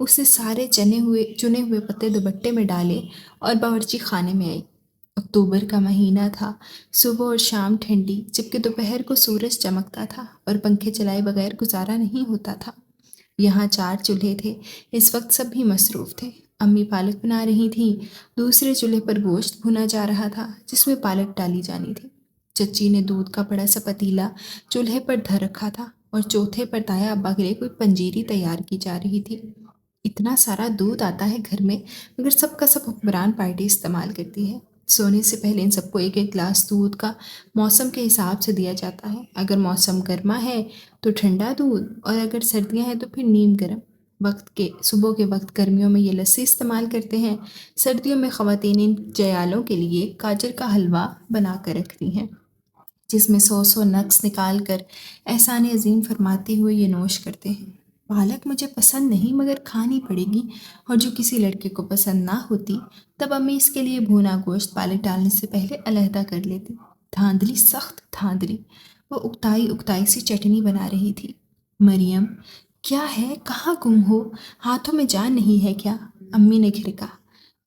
اس نے سارے چنے ہوئے پتے دوپٹے میں ڈالے اور باورچی خانے میں آئی۔ اکتوبر کا مہینہ تھا، صبح اور شام ٹھنڈی، جبکہ دوپہر کو سورج چمکتا تھا اور پنکھے چلائے بغیر گزارا نہیں ہوتا تھا۔ یہاں 4 چولہے تھے، اس وقت سب بھی مصروف تھے۔ امی پالک بنا رہی تھیں، دوسرے چولہے پر گوشت بھونا جا رہا تھا جس میں پالک ڈالی جانی تھی۔ چچی نے دودھ کا بڑا سا پتیلا چولہے پر دھر رکھا تھا اور چوتھے پر تایا ابا کے لیے کوئی پنجیری تیار کی جا رہی تھی۔ اتنا سارا دودھ آتا ہے گھر میں، مگر سب کا سب حکمران پارٹی استعمال کرتی ہے۔ سونے سے پہلے ان سب کو ایک ایک گلاس دودھ کا موسم کے حساب سے دیا جاتا ہے۔ اگر موسم گرما ہے تو ٹھنڈا دودھ، اور اگر سردیاں ہیں تو پھر نیم گرم۔ صبح کے وقت گرمیوں میں یہ لسی استعمال کرتے ہیں، سردیوں میں خواتین ان جیالوں کے لیے گاجر کا حلوہ بنا کر رکھتی ہیں، جس میں 100 نقص نکال کر احسان عظیم فرماتے ہوئے یہ نوش کرتے ہیں: پالک مجھے پسند نہیں مگر کھانی پڑے گی، اور جو کسی لڑکے کو پسند نہ ہوتی تب امی اس کے لیے بھونا گوشت پالک ڈالنے سے پہلے علیحدہ کر لیتی۔ دھاندلی، سخت دھاندلی۔ وہ اکتائی سی چٹنی بنا رہی تھی۔ مریم، کیا ہے، کہاں گم ہو؟ ہاتھوں میں جان نہیں ہے کیا؟ امی نے گھرکا۔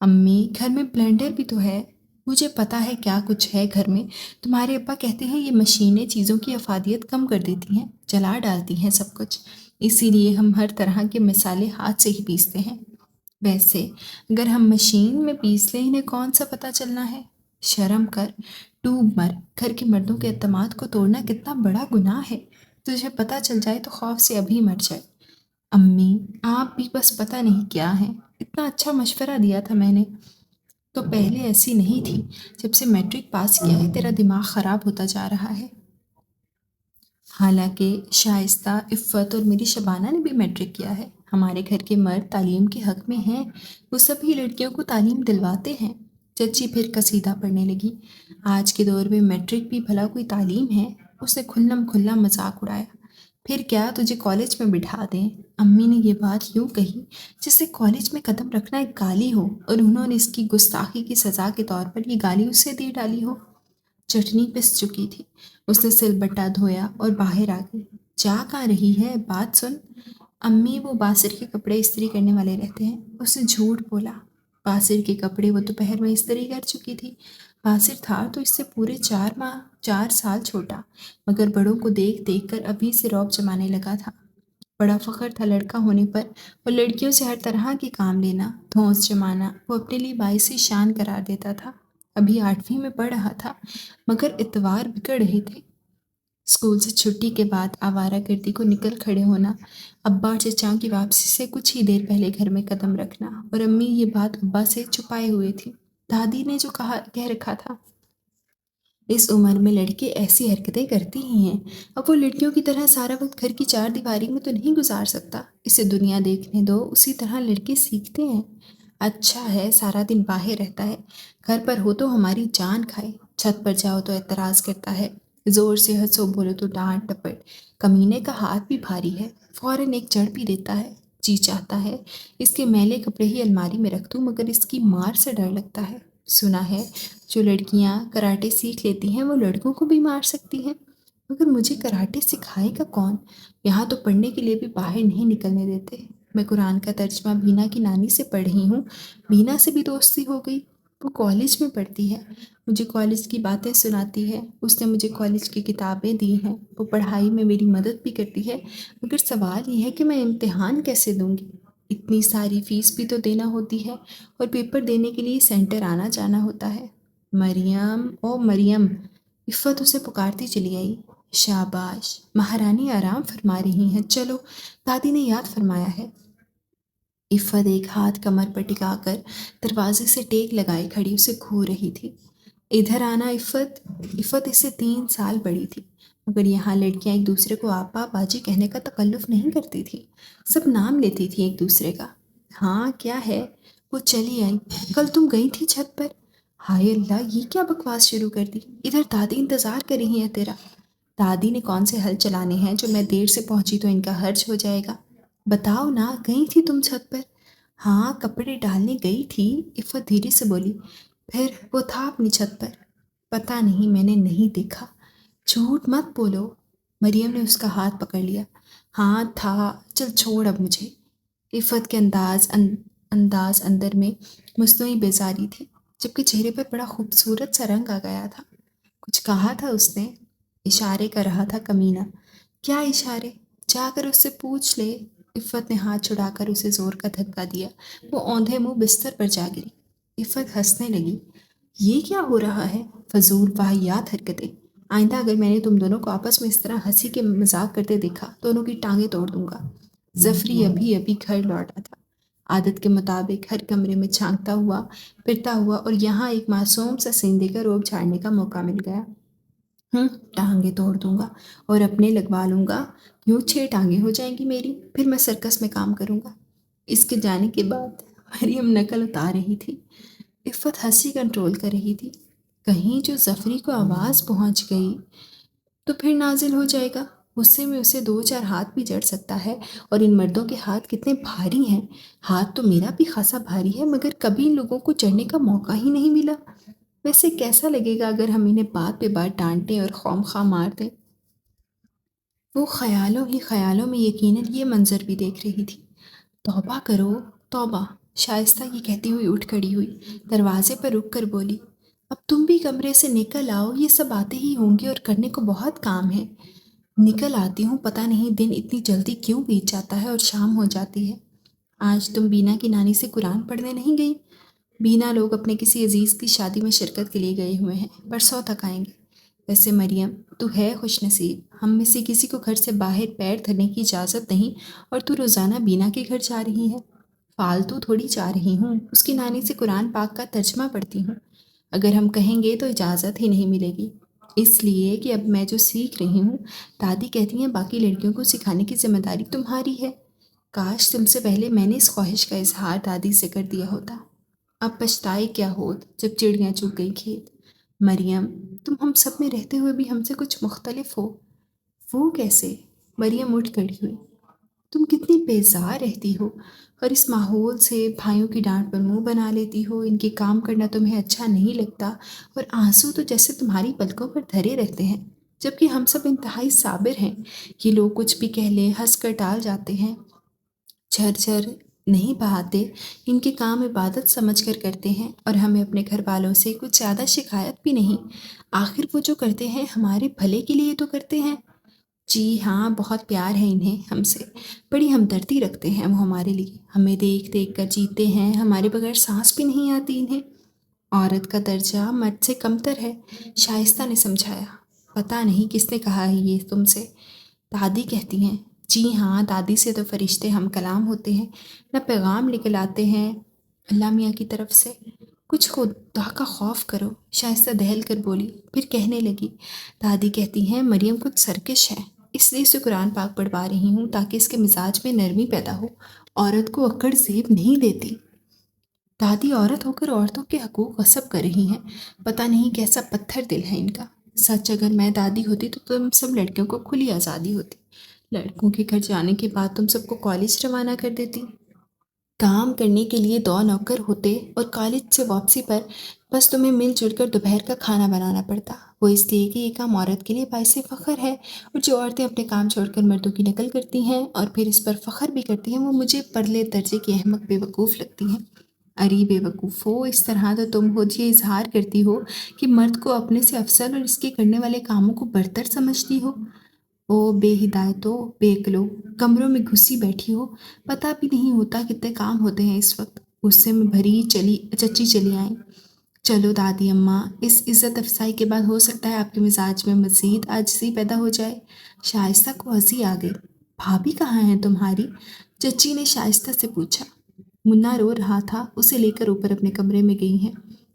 امی، گھر میں بلینڈر بھی تو ہے۔ مجھے پتا ہے کیا کچھ ہے گھر میں، تمہارے ابا کہتے ہیں یہ مشینیں چیزوں کی افادیت کم کر دیتی ہیں، جلا ڈالتی ہیں سب کچھ، اسی لیے ہم ہر طرح کے مسالے ہاتھ سے ہی پیستے ہیں۔ ویسے اگر ہم مشین میں پیس لیں انہیں کون سا پتہ چلنا ہے؟ شرم کر، ڈوب مر، گھر کے مردوں کے اعتماد کو توڑنا کتنا بڑا گناہ ہے، تجھے پتہ چل جائے تو خوف سے ابھی مر جائے۔ امی، آپ بھی بس پتہ نہیں کیا ہیں، اتنا اچھا مشورہ دیا تھا میں نے تو پہلے ایسی نہیں تھی، جب سے میٹرک پاس کیا ہے تیرا دماغ خراب ہوتا جا رہا ہے۔ حالانکہ شائستہ، عفت اور میری شبانہ نے بھی میٹرک کیا ہے۔ ہمارے گھر کے مرد تعلیم کے حق میں ہیں، وہ سبھی لڑکیوں کو تعلیم دلواتے ہیں۔ چچی پھر قصیدہ پڑھنے لگی۔ آج کے دور میں میٹرک بھی بھلا کوئی تعلیم ہے؟ اس نے کھلم کھلا مذاق اڑایا۔ پھر کیا تجھے کالج میں بٹھا دیں؟ امی نے یہ بات یوں کہی جیسے کالج میں قدم رکھنا ایک گالی ہو، اور انہوں نے اس کی گستاخی کی سزا کے طور پر یہ گالی اسے دے ڈالی ہو۔ چٹنی پس چکی تھی، اس نے سل بٹا دھویا اور باہر آ گئی۔ جا کہاں رہی ہے، بات سن۔ امی، وہ باسر کے کپڑے استری کرنے والے رہتے ہیں۔ اس نے جھوٹ بولا۔ باسر کے کپڑے وہ دوپہر میں استری کر چکی تھی۔ باسر تھا تو اس سے پورے 4 سال چھوٹا، مگر بڑوں کو دیکھ دیکھ کر ابھی سے رعب جمانے لگا تھا۔ بڑا فخر تھا لڑکا ہونے پر، اور لڑکیوں سے ہر طرح کے کام لینا، دھونس جمانا وہ اپنے لیے باعث شان قرار دیتا تھا۔ ابھی 8ویں میں پڑھ رہا تھا، مگر اتوار بگڑ رہے تھے۔ اسکول سے چھٹی کے بعد آوارہ گردی کو نکل کھڑے ہونا، ابا اور چچاؤں کی واپسی سے کچھ ہی دیر پہلے گھر میں قدم رکھنا، اور امی یہ بات ابا سے چھپائے ہوئے تھی۔ دادی نے جو کہہ رکھا تھا، اس عمر میں لڑکے ایسی حرکتیں کرتی ہی ہیں، اب وہ لڑکیوں کی طرح سارا وقت گھر کی 4 دیواری میں تو نہیں گزار سکتا، اسے دنیا دیکھنے دو، اسی طرح لڑکے سیکھتے ہیں۔ اچھا ہے سارا دن باہر رہتا ہے، گھر پر ہو تو ہماری جان کھائے، چھت پر جاؤ تو اعتراض کرتا ہے، زور سے ہنسو بولو تو ڈانٹ ٹپٹ، کمینے کا ہاتھ بھی بھاری ہے، فوراً ایک جڑ بھی دیتا ہے، جی چاہتا ہے اس کے میلے کپڑے ہی الماری میں رکھ دوں، مگر اس کی مار سے ڈر لگتا ہے۔ سنا ہے جو لڑکیاں کراٹے سیکھ لیتی ہیں وہ لڑکوں کو بھی مار سکتی ہیں، مگر مجھے کراٹے سکھائے گا کون؟ یہاں تو پڑھنے کے لیے بھی باہر نہیں نکلنے دیتے۔ میں قرآن کا ترجمہ بینا کی نانی سے پڑھ رہی ہوں، بینا سے بھی دوستی ہو گئی، وہ کالج میں پڑھتی ہے، مجھے کالج کی باتیں سناتی ہے، اس نے مجھے کالج کی کتابیں دی ہیں، وہ پڑھائی میں میری مدد بھی کرتی ہے، مگر سوال یہ ہے کہ میں امتحان کیسے دوں گی؟ اتنی ساری فیس بھی تو دینا ہوتی ہے، اور پیپر دینے کے لیے سینٹر آنا جانا ہوتا ہے۔ مریم، او مریم، عفت اسے پکارتی چلی آئی۔ شاباش، مہارانی آرام فرما رہی ہیں، چلو، دادی نے یاد فرمایا ہے۔ عفت ایک ہاتھ کمر پر ٹکا کر دروازے سے ٹیک لگائے کھڑی اسے گھور رہی تھی۔ ادھر آنا عفت۔ عفت اس سے 3 سال بڑی تھی، مگر یہاں لڑکیاں ایک دوسرے کو آپا باجی کہنے کا تکلف نہیں کرتی تھی، سب نام لیتی تھی ایک دوسرے کا۔ ہاں کیا ہے؟ وہ چلی آئی۔ کل تم گئی تھی چھت پر؟ ہائے اللہ، یہ کیا بکواس شروع کر دی؟ ادھر دادی انتظار کر رہی ہیں تیرا۔ دادی نے کون سے ہل چلانے ہیں جو میں دیر سے پہنچی تو ان کا حرج ہو جائے گا؟ بتاؤ نا، گئی تھی تم چھت پر؟ ہاں، کپڑے ڈالنے گئی تھی، عفت دھیرے سے بولی۔ پھر وہ تھا اپنی چھت پر؟ پتہ نہیں، میں نے نہیں دیکھا۔ جھوٹ مت بولو۔ مریم نے اس کا ہاتھ پکڑ لیا۔ ہاں تھا، چل چھوڑ اب مجھے۔ عفت کے انداز اندر میں مصنوعی بیزاری تھی، جبکہ چہرے پر بڑا خوبصورت سا رنگ آ گیا تھا۔ کچھ کہا تھا اس نے؟ اشارے کر رہا تھا کمینہ۔ کیا اشارے؟ جا کر اس سے پوچھ لے۔ عفت نے ہاتھ چھڑا کر اسے زور کا دھکا دیا۔ وہ اوندھے منہ بستر پر جا گری۔ عفت ہنسنے لگی۔ یہ کیا ہو رہا ہے؟ فضول واہیات حرکتیں۔ آئندہ اگر میں نے تم دونوں کو آپس میں اس طرح ہنسی کے مذاق کرتے دیکھا، دونوں کی ٹانگیں توڑ دوں گا۔ ظفری ابھی ابھی گھر لوٹا تھا۔ عادت کے مطابق ہر کمرے میں جھانکتا ہوا، پھرتا ہوا، اور یہاں ایک معصوم سا سیندے کا روب جھاڑنے کا موقع مل گیا۔ ٹانگیں توڑ دوں گا اور اپنے لگوا لوں گا، یوں 6 ٹانگیں ہو جائیں گی میری، پھر میں سرکس میں کام کروں گا۔ اس کے جانے کے بعد مریم نقل اتار رہی تھی۔ عفت ہنسی کنٹرول کر رہی تھی۔ کہیں جو ظفری کو آواز پہنچ گئی تو پھر نازل ہو جائے گا۔ غصے میں اسے 2-4 ہاتھ بھی جڑ سکتا ہے، اور ان مردوں کے ہاتھ کتنے بھاری ہیں۔ ہاتھ تو میرا بھی خاصا بھاری ہے، مگر کبھی ان لوگوں کو چڑھنے کا موقع ہی نہیں ملا۔ ویسے کیسا لگے گا اگر ہم انہیں بات پہ بات ڈانٹیں اور خواہ مخواہ مار دیں؟ وہ خیالوں ہی خیالوں میں یقیناً یہ منظر بھی دیکھ رہی تھی۔ توبہ کرو، توبہ، شائستہ یہ کہتی ہوئی اٹھ کھڑی ہوئی، دروازے پر رک کر بولی، اب تم بھی کمرے سے نکل آؤ، یہ سب باتیں ہی ہوں گی اور کرنے کو بہت کام ہے۔ نکل آتی ہوں، پتہ نہیں دن اتنی جلدی کیوں بیت جاتا ہے اور شام ہو جاتی ہے۔ آج تم بینا کی نانی سے قرآن پڑھنے نہیں گئی؟ بینا لوگ اپنے کسی عزیز کی شادی میں شرکت کے لیے گئے ہوئے ہیں، پرسوں تک آئیں گے۔ ویسے مریم، تو ہے خوش نصیب، ہم میں سے کسی کو گھر سے باہر پیر دھرنے کی اجازت نہیں، اور تو روزانہ بینا کے گھر جا رہی ہے۔ فالتو تھوڑی جا رہی ہوں، اس کی نانی سے قرآن پاک کا ترجمہ پڑھتی ہوں۔ اگر ہم کہیں گے تو اجازت ہی نہیں ملے گی، اس لیے کہ اب میں جو سیکھ رہی ہوں، دادی کہتی ہیں باقی لڑکیوں کو سکھانے کی ذمہ داری تمہاری ہے۔ کاش تم سے پہلے میں نے اس خواہش کا اظہار دادی سے کر دیا ہوتا۔ اب پچھتائے کیا ہوت جب چڑیاں چگ گئی کھیت۔ مریم، تم ہم سب میں رہتے ہوئے بھی ہم سے کچھ مختلف ہو۔ وہ کیسے؟ مریم اٹھ کھڑی ہوئی۔ تم کتنی بیزار رہتی ہو، اور اس ماحول سے بھائیوں کی ڈانٹ پر منہ بنا لیتی ہو، ان کے کام کرنا تمہیں اچھا نہیں لگتا، اور آنسو تو جیسے تمہاری پلکوں پر دھرے رہتے ہیں، جبکہ ہم سب انتہائی صابر ہیں۔ یہ لوگ کچھ بھی کہہ لیں، ہنس کر ٹال جاتے ہیں، جھر نہیں بہاتے، ان کے کام عبادت سمجھ کر کرتے ہیں، اور ہمیں اپنے گھر والوں سے کچھ زیادہ شکایت بھی نہیں۔ آخر وہ جو کرتے ہیں ہمارے بھلے کے لیے تو کرتے ہیں۔ جی ہاں، بہت پیار ہے انہیں ہم سے، بڑی ہمدردی رکھتے ہیں وہ ہمارے لیے، ہمیں دیکھ دیکھ کر جیتے ہیں، ہمارے بغیر سانس بھی نہیں آتی انہیں۔ عورت کا درجہ مرد سے کمتر ہے، شائستہ نے سمجھایا۔ پتہ نہیں کس نے کہا ہے یہ تم سے؟ دادی کہتی ہیں۔ جی ہاں، دادی سے تو فرشتے ہم کلام ہوتے ہیں، نہ پیغام نکل آتے ہیں اللہ میاں کی طرف سے۔ کچھ خدا کا خوف کرو، شائستہ دہل کر بولی، پھر کہنے لگی، دادی کہتی ہیں مریم کچھ سرکش ہے، اس لیے اسے قرآن پاک پڑھوا رہی ہوں تاکہ اس کے مزاج میں نرمی پیدا ہو، عورت کو اکڑ زیب نہیں دیتی۔ دادی عورت ہو کر عورتوں کے حقوق غصب کر رہی ہیں، پتہ نہیں کیسا پتھر دل ہے ان کا۔ سچ اگر میں دادی ہوتی تو تم سب لڑکیوں کو کھلی آزادی ہوتی، لڑکوں کے گھر جانے کے بعد تم سب کو کالج روانہ کر دیتی، کام کرنے کے لیے 2 نوکر ہوتے، اور کالج سے واپسی پر بس تمہیں مل جل کر دوپہر کا کھانا بنانا پڑتا، وہ اس لیے کہ یہ کام عورت کے لیے باعث فخر ہے، اور جو عورتیں اپنے کام چھوڑ کر مردوں کی نقل کرتی ہیں اور پھر اس پر فخر بھی کرتی ہیں، وہ مجھے پرلے درجے کی احمق بے وقوف لگتی ہیں۔ اری بے وقوف ہو، اس طرح تو تم خود یہ اظہار کرتی ہو کہ مرد کو اپنے سے افضل اور اس کے کرنے والے کاموں کو برتر سمجھتی ہو۔ او بے ہدایتو، بے عقلو، کمروں میں گھسی بیٹھی ہو، پتہ بھی نہیں ہوتا کتنے کام ہوتے ہیں اس وقت۔ غصے میں بھری چچی چلی آئیں۔ چلو دادی اماں، اس عزت افزائی کے بعد ہو سکتا ہے آپ کے مزاج میں مزید عاجزی پیدا ہو جائے۔ شائستہ کو ہنسی آ گئی۔ بھابھی کہاں ہیں تمہاری؟ چچی نے شائستہ سے پوچھا۔ منا رو رہا تھا، اسے لے کر اوپر اپنے کمرے میں گئی ہیں۔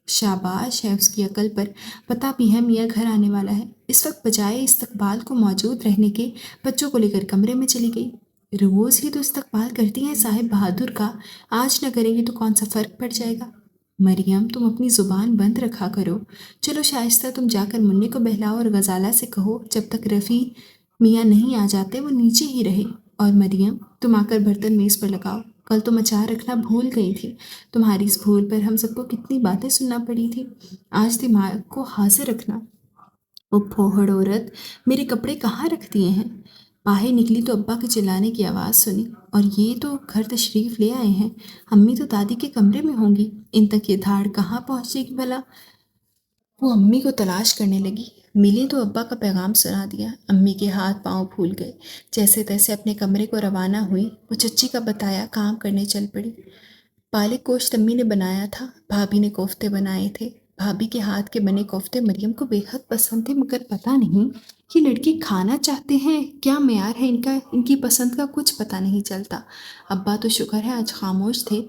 شاباش ہے اس کی عقل پر، پتہ بھی ہے میاں گھر آنے والا ہے، اس وقت بجائے استقبال کو موجود رہنے کے بچوں کو لے کر کمرے میں چلی گئی۔ روز ہی تو استقبال کرتی ہیں صاحب بہادر کا، آج نہ کریں گی تو کون سا فرق پڑ جائے گا؟ مریم، تم اپنی زبان بند رکھا کرو۔ چلو شائستہ، تم جا کر منی کو بہلاؤ اور غزالہ سے کہو جب تک رفیع میاں نہیں آ جاتے وہ نیچے ہی رہے، اور مریم تم آ کر برتن میز پر لگاؤ، کل تم اچار رکھنا بھول گئی تھی، تمہاری اس بھول پر ہم سب کو کتنی باتیں سننا پڑی تھی، آج دماغ کو حاضر رکھنا۔ وہ پھوہڑ عورت، میرے کپڑے کہاں رکھ دیے ہیں؟ باہر نکلی تو ابا کے چلانے کی آواز سنی، اور یہ تو گھر تشریف لے آئے ہیں، امی تو دادی کے کمرے میں ہوں گی، ان تک یہ دھاڑ کہاں پہنچے گی بھلا؟ وہ امی کو تلاش کرنے لگی، ملی تو ابا کا پیغام سنا دیا۔ امی کے ہاتھ پاؤں پھول گئے، جیسے تیسے اپنے کمرے کو روانہ ہوئی۔ وہ چچی کا بتایا کام کرنے چل پڑی۔ پالک گوشت امی نے بنایا تھا، بھابھی نے کوفتے بنائے تھے۔ بھابھی کے ہاتھ کے بنے کوفتے مریم کو بے حد پسند تھے، مگر پتہ نہیں یہ لڑکی کھانا چاہتے ہیں، کیا معیار ہے ان کا، ان کی پسند کا کچھ پتہ نہیں چلتا۔ ابا تو شکر ہے آج خاموش تھے،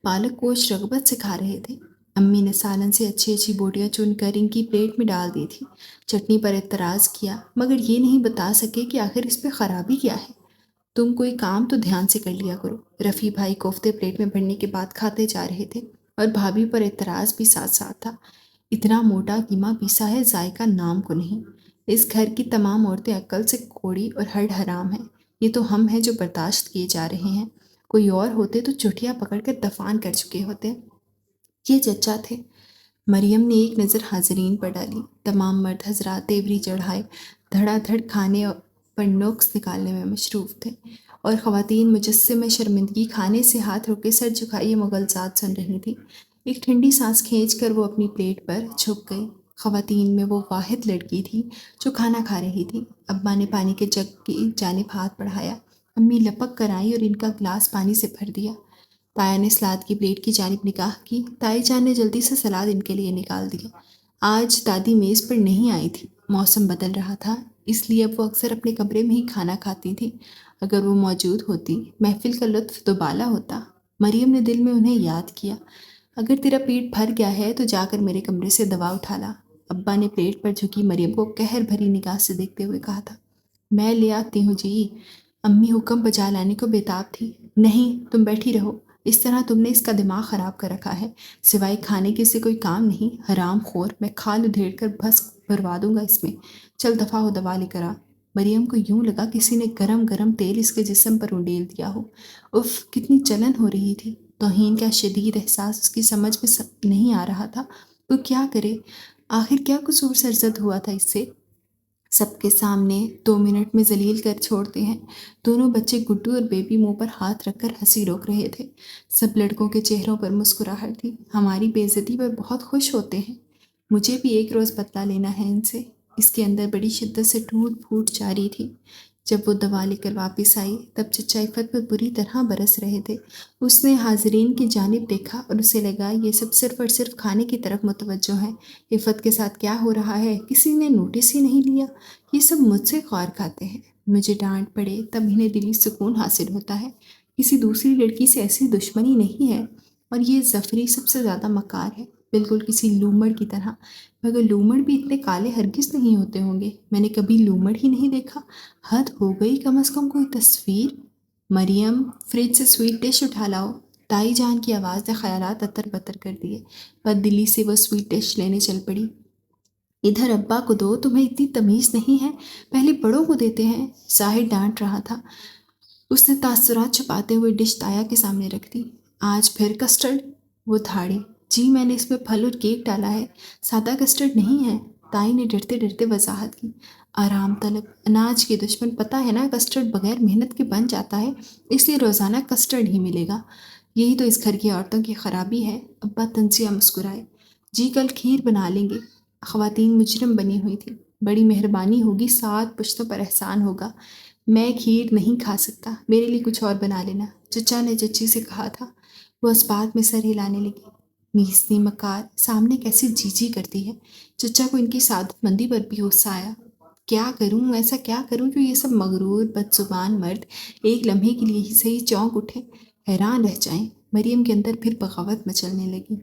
پالک گوشت رغبت سے کھا رہے تھے۔ امی نے سالن سے اچھی اچھی بوٹیاں چن کر ان کی پلیٹ میں ڈال دی تھی۔ چٹنی پر اعتراض کیا، مگر یہ نہیں بتا سکے کہ آخر اس پہ خرابی کیا ہے۔ تم کوئی کام تو دھیان سے کر لیا کرو۔ رفیع بھائی کوفتے پلیٹ میں بھرنے کے بعد کھاتے جا رہے تھے، اور بھابھی پر اعتراض بھی ساتھ ساتھ تھا۔ اتنا موٹا قیمہ پیسا ہے، ذائقہ نام کو نہیں۔ اس گھر کی تمام عورتیں عقل سے کوڑی اور ہڈ حرام ہیں۔ یہ تو ہم ہیں جو برداشت کیے جا رہے ہیں، کوئی اور ہوتے تو چٹیا پکڑ کر دفان کر چکے ہوتے۔ یہ چچا تھے۔ مریم نے ایک نظر حاضرین پر ڈالی۔ تمام مرد حضرات تیوری چڑھائے دھڑا دھڑ کھانے پر نوکس نکالنے میں مصروف تھے، اور خواتین مجسمہ شرمندگی کھانے سے ہاتھ روکے سر جھکائے مغلزات سن رہی تھیں۔ ایک ٹھنڈی سانس کھینچ کر وہ اپنی پلیٹ پر جھک گئی۔ خواتین میں وہ واحد لڑکی تھی جو کھانا کھا رہی تھی۔ ابا نے پانی کے جگ کی جانب ہاتھ بڑھایا، امی لپک کر آئیں اور ان کا گلاس پانی سے بھر دیا۔ تایا نے سلاد کی پلیٹ کی جانب نگاہ کی۔ تائی جان نے جلدی سے سلاد ان کے لیے نکال دیا۔ آج دادی میز پر نہیں آئی تھی، موسم بدل رہا تھا، اس لیے اب وہ اکثر اپنے کمرے میں ہی کھانا کھاتی تھی۔ اگر وہ موجود ہوتی، محفل کا لطف دوبالا ہوتا۔ مریم نے دل میں انہیں یاد کیا۔ اگر تیرا پیٹ بھر گیا ہے تو جا کر میرے کمرے سے دوا اٹھا لا۔ ابا نے پلیٹ پر جھکی مریم کو قہر بھری نگاہ سے دیکھتے ہوئے کہا تھا۔ میں لے آتی ہوں جی۔ امی حکم بجا لانے کو بےتاب تھی۔ نہیں، تم بیٹھی رہو، اس طرح تم نے اس کا دماغ خراب کر رکھا ہے، سوائے کھانے کے سے کوئی کام نہیں، حرام خور، میں کھال ادھیڑ کر بھس بھروا دوں گا اس میں، چل دفعہ ہو دوا لے کر آ۔ مریم کو یوں لگا کسی نے گرم گرم تیل اس کے جسم پر انڈیل دیا ہو۔ اف، کتنی جلن ہو رہی تھی۔ توہین کا شدید احساس اس کی سمجھ میں نہیں آ رہا تھا، وہ کیا کرے؟ آخر کیا قصور سرزد ہوا تھا اس سے؟ سب کے سامنے 2 منٹ میں ذلیل کر چھوڑتے ہیں۔ دونوں بچے گڈو اور بیبی منہ پر ہاتھ رکھ کر ہنسی روک رہے تھے۔ سب لڑکوں کے چہروں پر مسکراہٹ تھی، ہماری بے عزتی پر بہت خوش ہوتے ہیں۔ مجھے بھی ایک روز بدلہ لینا ہے ان سے۔ اس کے اندر بڑی شدت سے ٹوٹ پھوٹ جاری تھی۔ جب وہ دوا لے کر واپس آئی تب چچا عفت پر بری طرح برس رہے تھے۔ اس نے حاضرین کی جانب دیکھا اور اسے لگا یہ سب صرف اور صرف کھانے کی طرف متوجہ ہیں۔ عفت کے ساتھ کیا ہو رہا ہے کسی نے نوٹس ہی نہیں لیا۔ یہ سب مجھ سے خور کھاتے ہیں، مجھے ڈانٹ پڑے تب انہیں دلی سکون حاصل ہوتا ہے۔ کسی دوسری لڑکی سے ایسی دشمنی نہیں ہے، اور یہ ظفری سب سے زیادہ مکار ہے، بالکل کسی لومڑ کی طرح، مگر لومڑ بھی اتنے کالے ہرگز نہیں ہوتے ہوں گے، میں نے کبھی لومڑ ہی نہیں دیکھا۔ حد ہو گئی، کم از کم کوئی تصویر۔ مریم، فریج سے سویٹ ڈش اٹھا لاؤ۔ تائی جان کی آواز نے خیالات اتر بتر کر دیے۔ بد دلی سے وہ سویٹ ڈش لینے چل پڑی۔ ادھر ابا کو دو، تمہیں اتنی تمیز نہیں ہے، پہلے بڑوں کو دیتے ہیں، ظاہر ڈانٹ رہا تھا۔ اس نے تاثرات چھپاتے ہوئے ڈش تایا کے سامنے رکھ دی۔ آج پھر کسٹرڈ؟ وہ دھاڑی، جی میں نے اس میں پھل اور کیک ڈالا ہے، سادہ کسٹرڈ نہیں ہے۔ تائی نے ڈرتے ڈرتے وضاحت کی۔ آرام طلب، اناج کے دشمن، پتہ ہے نا کسٹرڈ بغیر محنت کے بن جاتا ہے، اس لیے روزانہ کسٹرڈ ہی ملے گا، یہی تو اس گھر کی عورتوں کی خرابی ہے۔ ابا تنزیہ مسکرائے۔ جی کل کھیر بنا لیں گے۔ خواتین مجرم بنی ہوئی تھیں۔ بڑی مہربانی ہوگی، 7 پشتوں پر احسان ہوگا، میں کھیر نہیں کھا سکتا، میرے لیے کچھ اور بنا لینا، چچا نے چچی سے کہا تھا۔ وہ اس بات میں سر ہلانے لگی۔ میسنی مکار، سامنے کیسی جی جی کرتی ہے۔ چچا کو ان کی سعادت مندی پر بھی غصہ آیا۔ کیا کروں، ایسا کیا کروں جو یہ سب مغرور بدزبان مرد ایک لمحے کے لیے ہی صحیح چونک اٹھے، حیران رہ جائیں۔ مریم کے اندر پھر بغاوت مچلنے لگی۔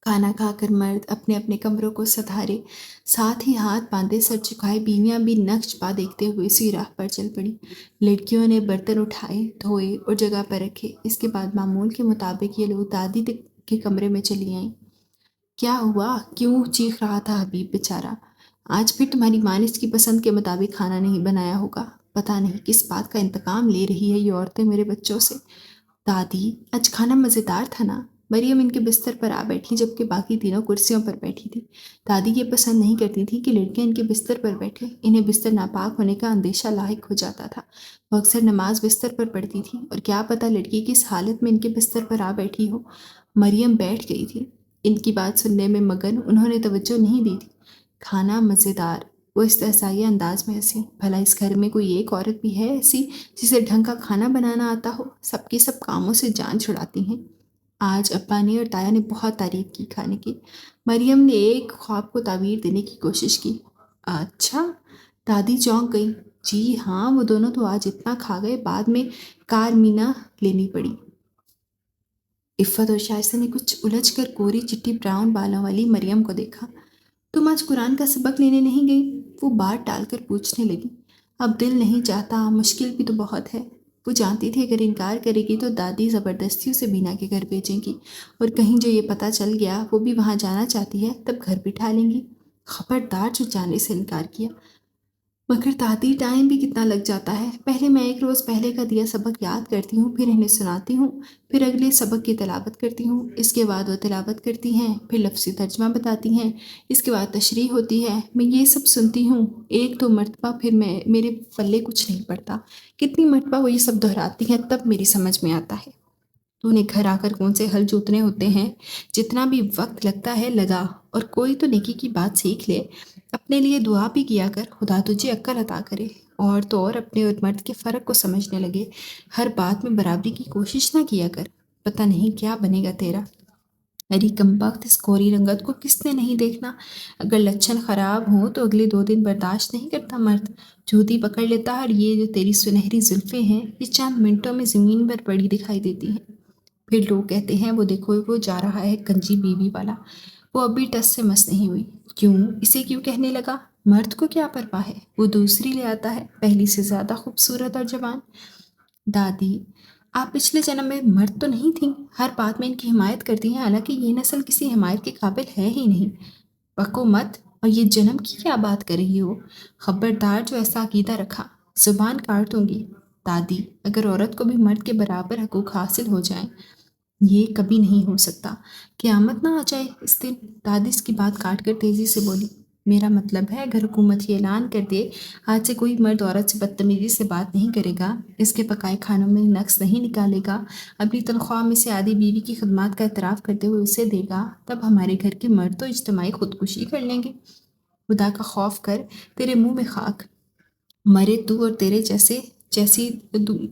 کھانا کھا کر مرد اپنے اپنے کمروں کو سدھارے، ساتھ ہی ہاتھ باندھے سر جھکائے بیویاں بھی نقش پا دیکھتے ہوئے اسی راہ پر چل پڑی۔ لڑکیوں نے برتن اٹھائے، دھوئے اور جگہ پر رکھے۔ اس کے بعد معمول کے مطابق یہ لوگ دادی کے کمرے میں چلی آئیں۔ کیا ہوا؟ کیوں چیخ رہا تھا حبیب بیچارہ؟ آج پھر تمہاری ماں نے اس کی پسند کے مطابق کھانا نہیں بنایا ہوگا، پتہ نہیں کس بات کا انتقام لے رہی ہے یہ عورتیں میرے بچوں سے۔ دادی، آج کھانا مزیدار تھا نا؟ مریم ان کے بستر پر آ بیٹھی جبکہ باقی تینوں کرسیوں پر بیٹھی تھی۔ دادی یہ پسند نہیں کرتی تھی کہ لڑکیاں ان کے بستر پر بیٹھیں، انہیں بستر ناپاک ہونے کا اندیشہ لاحق ہو جاتا تھا۔ وہ اکثر نماز بستر پر پڑھتی تھی اور کیا پتہ لڑکی کس حالت میں ان کے بستر پر آ بیٹھی ہو۔ مریم بیٹھ گئی تھی، ان کی بات سننے میں مگن، انہوں نے توجہ نہیں دی تھی۔ کھانا مزیدار، وہ استحصائیہ انداز میں ہنسی۔ بھلا اس گھر میں کوئی ایک عورت بھی ہے ایسی جسے ڈھنگ کا کھانا بنانا آتا ہو؟ سب کی سب کاموں سے جان چھڑاتی ہیں۔ آج ابا نے اور تایا نے بہت تعریف کی کھانے کی۔ مریم نے ایک خواب کو تعبیر دینے کی کوشش کی۔ اچھا؟ دادی چونک گئی۔ جی ہاں، وہ دونوں تو آج اتنا کھا گئے، بعد میں کارمینا لینی پڑی۔ عفت اور شائستہ نے کچھ الجھ کر کوری چٹی براؤن بالوں والی مریم کو دیکھا۔ تم آج قرآن کا سبق لینے نہیں گئی؟ وہ بات ٹال کر پوچھنے لگی۔ اب دل نہیں چاہتا، مشکل بھی تو بہت ہے۔ وہ جانتی تھی اگر انکار کرے گی تو دادی زبردستی اسے بینا کے گھر بھیجیں گی، اور کہیں جو یہ پتہ چل گیا وہ بھی وہاں جانا چاہتی ہے تب گھر بٹھا لیں گی۔ خبردار جو جانے سے انکار کیا۔ مگر دادی، ٹائم بھی کتنا لگ جاتا ہے۔ پہلے میں ایک روز پہلے کا دیا سبق یاد کرتی ہوں، پھر انہیں سناتی ہوں، پھر اگلے سبق کی تلاوت کرتی ہوں، اس کے بعد وہ تلاوت کرتی ہیں، پھر لفظی ترجمہ بتاتی ہیں، اس کے بعد تشریح ہوتی ہے۔ میں یہ سب سنتی ہوں ایک دو مرتبہ، پھر میرے پلے کچھ نہیں پڑتا۔ کتنی مرتبہ وہ یہ سب دہراتی ہیں تب میری سمجھ میں آتا ہے۔ تو انہیں گھر آ کر کون سے ہل جوتنے ہوتے ہیں؟ جتنا بھی وقت لگتا ہے لگا، اور کوئی تو نیکی کی بات سیکھ لے۔ اپنے لیے دعا بھی کیا کر، خدا تجھے عقل عطا کرے، اور تو اور اپنے اور مرد کے فرق کو سمجھنے لگے۔ ہر بات میں برابری کی کوشش نہ کیا کر، پتہ نہیں کیا بنے گا تیرا۔ ارے کمبخت، اس کوری رنگت کو کس نے نہیں دیکھنا؟ اگر لچھن خراب ہوں تو اگلے 2 دن برداشت نہیں کرتا مرد، جوتی پکڑ لیتا، اور یہ جو تیری سنہری زلفیں ہیں یہ چند منٹوں میں زمین پر پڑی دکھائی دیتی ہیں۔ پھر لوگ کہتے ہیں وہ دیکھو وہ جا رہا ہے گنجی بیوی والا۔ وہ ابھی ٹس سے مس نہیں ہوئی۔ کیوں؟ اسے کیوں کہنے لگا؟ مرد کو کیا پرواہ ہے، وہ دوسری لے آتا ہے، پہلی سے زیادہ خوبصورت اور جوان۔ دادی، آپ پچھلے جنم میں مرد تو نہیں تھیں، ہر بات میں ان کی حمایت کرتی ہیں، حالانکہ یہ نسل کسی حمایت کے قابل ہے ہی نہیں۔ بکو مت، اور یہ جنم کی کیا بات کر رہی ہو؟ خبردار جو ایسا عقیدہ رکھا، زبان کاٹ دوں گی۔ دادی، اگر عورت کو بھی مرد کے برابر حقوق حاصل ہو جائیں، یہ کبھی نہیں ہو سکتا، قیامت نہ آ جائے اس دن۔ دادی اس کی بات کاٹ کر تیزی سے بولی، میرا مطلب ہے اگر حکومت یہ اعلان کر دے آج سے کوئی مرد عورت سے بدتمیزی سے بات نہیں کرے گا، اس کے پکائے کھانوں میں نقص نہیں نکالے گا، اپنی تنخواہ میں سے آدھی بیوی کی خدمات کا اعتراف کرتے ہوئے اسے دے گا، تب ہمارے گھر کے مرد تو اجتماعی خودکشی کر لیں گے۔ خدا کا خوف کر، تیرے منہ میں خاک، مرے تو اور تیرے جیسی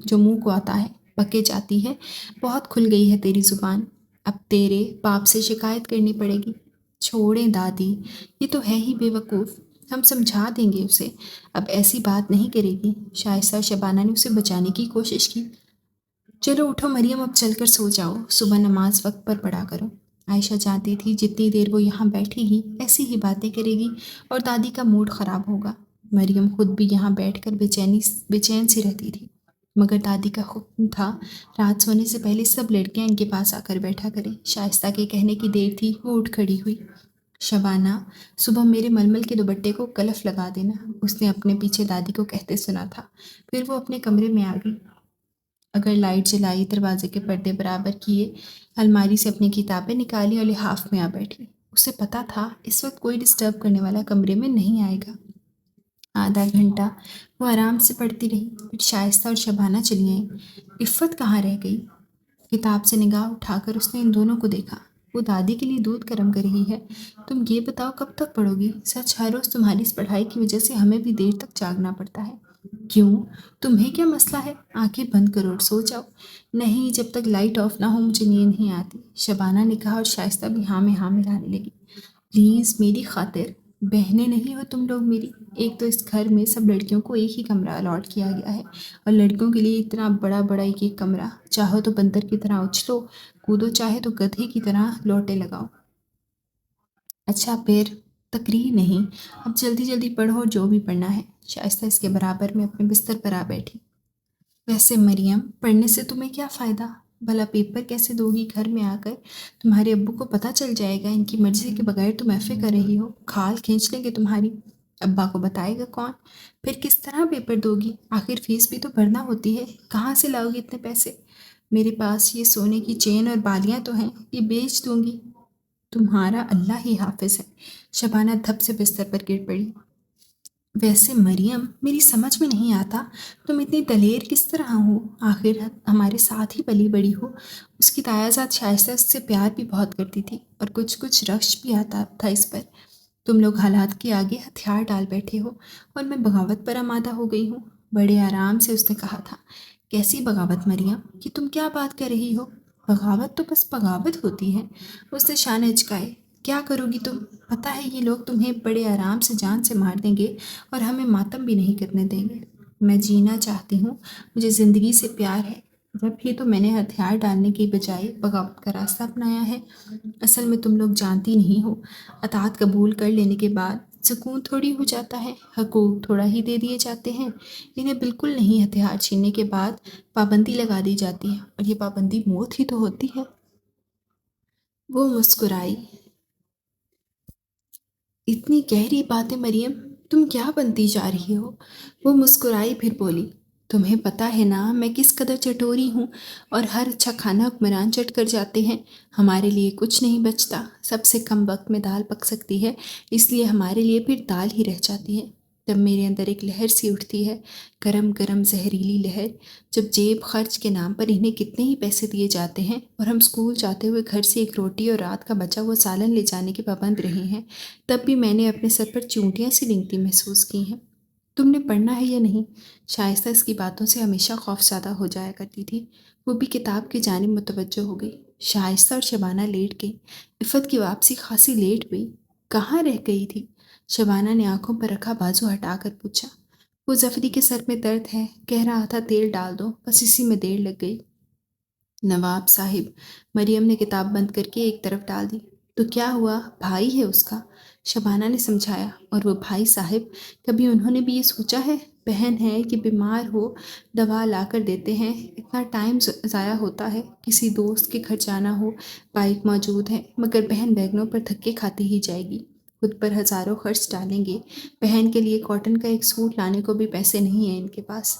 جو منہ کو آتا ہے پکے جاتی ہے۔ بہت کھل گئی ہے تیری زبان، اب تیرے باپ سے شکایت کرنی پڑے گی۔ چھوڑیں دادی، یہ تو ہے ہی بے وقوف، ہم سمجھا دیں گے اسے، اب ایسی بات نہیں کرے گی۔ شائستہ اور شبانہ نے اسے بچانے کی کوشش کی۔ چلو اٹھو مریم، اب چل کر سو جاؤ، صبح نماز وقت پر پڑھا کرو۔ عائشہ جانتی تھی جتنی دیر وہ یہاں بیٹھے گی ایسی ہی باتیں کرے گی اور دادی کا موڈ خراب ہوگا۔ مریم خود بھی یہاں بیٹھ کر بے چین سی رہتی تھی، مگر دادی کا حکم تھا رات سونے سے پہلے سب لڑکیاں ان کے پاس آ کر بیٹھا کریں۔ شائستہ کے کہنے کی دیر تھی، وہ اٹھ کھڑی ہوئی۔ شبانہ، صبح میرے ململ کے دوپٹے کو کلف لگا دینا، اس نے اپنے پیچھے دادی کو کہتے سنا تھا۔ پھر وہ اپنے کمرے میں آ گئی۔ اگر لائٹ جلائی، دروازے کے پردے برابر کیے، الماری سے اپنی کتابیں نکالی اور لحاف میں آ بیٹھی۔ اسے پتا تھا اس وقت کوئی ڈسٹرب کرنے والا کمرے میں نہیں آئے گا۔ آدھا گھنٹہ وہ آرام سے پڑھتی رہی، پھر شائستہ اور شبانہ چلی آئیں۔ عفت کہاں رہ گئی؟ کتاب سے نگاہ اٹھا کر اس نے ان دونوں کو دیکھا۔ وہ دادی کے لیے دودھ گرم کر رہی ہے۔ تم یہ بتاؤ کب تک پڑھو گی؟ سچ، ہر روز تمہاری اس پڑھائی کی وجہ سے ہمیں بھی دیر تک جاگنا پڑتا ہے۔ کیوں؟ تمہیں کیا مسئلہ ہے؟ آنکھیں بند کرو اور سو جاؤ۔ نہیں، جب تک لائٹ آف نہ ہو مجھے نیند نہیں آتی، شبانہ نے کہا، اور شائستہ بھی ہاں میں ہاں ملانے لگی۔ پلیز میری خاطر، بہنیں نہیں ہو تم لوگ میری؟ ایک تو اس گھر میں سب لڑکیوں کو ایک ہی کمرہ الاٹ کیا گیا ہے، اور لڑکیوں کے لیے اتنا بڑا بڑا ایک کمرہ، چاہو تو بندر کی طرح اچھلو کودو، چاہے تو گدھے کی طرح لوٹے لگاؤ۔ اچھا پھر تقریر نہیں، اب جلدی جلدی پڑھو اور جو بھی پڑھنا ہے۔ شائستہ اس کے برابر میں اپنے بستر پر آ بیٹھی۔ ویسے مریم، پڑھنے سے تمہیں کیا فائدہ؟ بھلا پیپر کیسے دو گی گھر میں آ کر؟ تمہارے ابو کو پتہ چل جائے گا ان کی مرضی کے بغیر تم ایف اے کر رہی ہو، کھال کھینچ لیں گے تمہاری۔ ابا کو بتائے گا کون؟ پھر کس طرح پیپر دو گی؟ آخر فیس بھی تو بھرنا ہوتی ہے، کہاں سے لاؤ گی اتنے پیسے؟ میرے پاس یہ سونے کی چین اور بالیاں تو ہیں، یہ بیچ دوں گی۔ تمہارا اللہ ہی حافظ ہے۔ شبانہ دھپ سے بستر پر گر پڑی۔ ویسے مریم، میری سمجھ میں نہیں آتا تم اتنی دلیر کس طرح ہو؟ آخر ہمارے ساتھ ہی پلی بڑی ہو۔ اس کی تایازاد شائستہ اس سے پیار بھی بہت کرتی تھی اور کچھ رشک بھی آتا تھا اس پر۔ تم لوگ حالات کے آگے ہتھیار ڈال بیٹھے ہو اور میں بغاوت پر آمادہ ہو گئی ہوں۔ بڑے آرام سے اس نے کہا تھا۔ کیسی بغاوت مریم؟ کہ تم کیا بات کر رہی ہو؟ بغاوت تو بس بغاوت ہوتی ہے۔ اس نے شانے اچکائے۔ کیا کرو گی تم؟ پتہ ہے یہ لوگ تمہیں بڑے آرام سے جان سے مار دیں گے اور ہمیں ماتم بھی نہیں کرنے دیں گے۔ میں جینا چاہتی ہوں، مجھے زندگی سے پیار ہے، جب ہی تو میں نے ہتھیار ڈالنے کی بجائے بغاوت کا راستہ اپنایا ہے۔ اصل میں تم لوگ جانتی نہیں ہو، اطاعت قبول کر لینے کے بعد سکون تھوڑی ہو جاتا ہے، حقوق تھوڑا ہی دے دیے جاتے ہیں۔ انہیں بالکل نہیں، ہتھیار چھیننے کے بعد پابندی لگا دی جاتی ہے، اور یہ پابندی موت ہی تو ہوتی ہے۔ وہ مسکرائی۔ اتنی گہری باتیں مریم، تم کیا بنتی جا رہی ہو؟ وہ مسکرائی پھر بولی، تمہیں پتہ ہے نا میں کس قدر چٹوری ہوں، اور ہر اچھا کھانا حکمران چٹ کر جاتے ہیں۔ ہمارے لیے کچھ نہیں بچتا، سب سے کم وقت میں دال پک سکتی ہے، اس لیے ہمارے لیے پھر دال ہی رہ جاتی ہے۔ تب میرے اندر ایک لہر سی اٹھتی ہے، گرم گرم زہریلی لہر۔ جب جیب خرچ کے نام پر انہیں کتنے ہی پیسے دیے جاتے ہیں، اور ہم اسکول جاتے ہوئے گھر سے ایک روٹی اور رات کا بچا ہوا سالن لے جانے کے پابند رہے ہیں، تب بھی میں نے اپنے سر پر چونٹیاں سی رینگتی محسوس کی ہیں۔ تم نے پڑھنا ہے یا نہیں؟ شائستہ اس کی باتوں سے ہمیشہ خوفزدہ ہو جایا کرتی تھی۔ وہ بھی کتاب کی جانب متوجہ ہو گئی۔ شائستہ اور شبانہ لیٹ گئی۔ عفت کی واپسی خاصی لیٹ ہوئی۔ کہاں رہ گئی تھی؟ شبانہ نے آنکھوں پر رکھا بازو ہٹا کر پوچھا۔ وہ ظفری کے سر میں درد ہے، کہہ رہا تھا تیل ڈال دو، بس اسی میں دیر لگ گئی۔ نواب صاحب، مریم نے کتاب بند کر کے ایک طرف ڈال دی۔ تو کیا ہوا؟ بھائی ہے اس کا، شبانہ نے سمجھایا۔ اور وہ بھائی صاحب، کبھی انہوں نے بھی یہ سوچا ہے؟ بہن ہے کہ بیمار ہو، دوا لا کر دیتے ہیں، اتنا ٹائم ضائع ہوتا ہے، کسی دوست کے گھر جانا ہو، بائک موجود ہے، مگر بہن بیگنوں پر دھکے کھاتی ہی جائے گی، خود پر ہزاروں خرچ ڈالیں گے، بہن کے لیے کاٹن کا ایک سوٹ لانے کو بھی پیسے نہیں ہیں ان کے پاس۔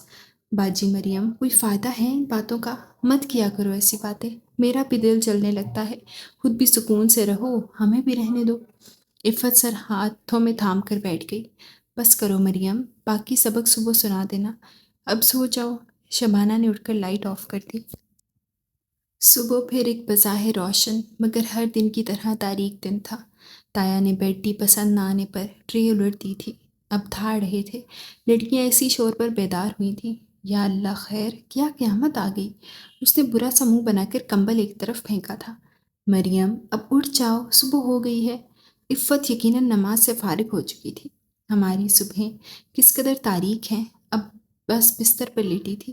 باجی مریم، کوئی فائدہ ہے ان باتوں کا؟ مت کیا کرو ایسی باتیں، میرا بھی دل جلنے لگتا ہے، خود بھی سکون سے رہو، ہمیں بھی رہنے دو۔ عفت سر ہاتھوں میں تھام کر بیٹھ گئی۔ بس کرو مریم، باقی سبق صبح سنا دینا، اب سو جاؤ۔ شبانہ نے اٹھ کر لائٹ آف کر دی۔ صبح پھر ایک بظاہر روشن مگر ہر دن کی طرح تاریک دن تھا۔ تایا نے بیڈ ٹی پسند نہ آنے پر ٹرے الٹ دی تھی، اب دھاڑ رہے تھے۔ لڑکیاں اسی شور پر بیدار ہوئی تھیں۔ یا اللہ خیر، کیا قیامت آ گئی! اس نے برا سا منہ بنا کر کمبل ایک طرف پھینکا تھا۔ مریم، اب اٹھ جاؤ، صبح ہو گئی ہے۔ عفت یقیناً نماز سے فارغ ہو چکی تھی۔ ہماری صبحیں کس قدر تاریک ہیں، اب بس بستر پر لیٹی تھی۔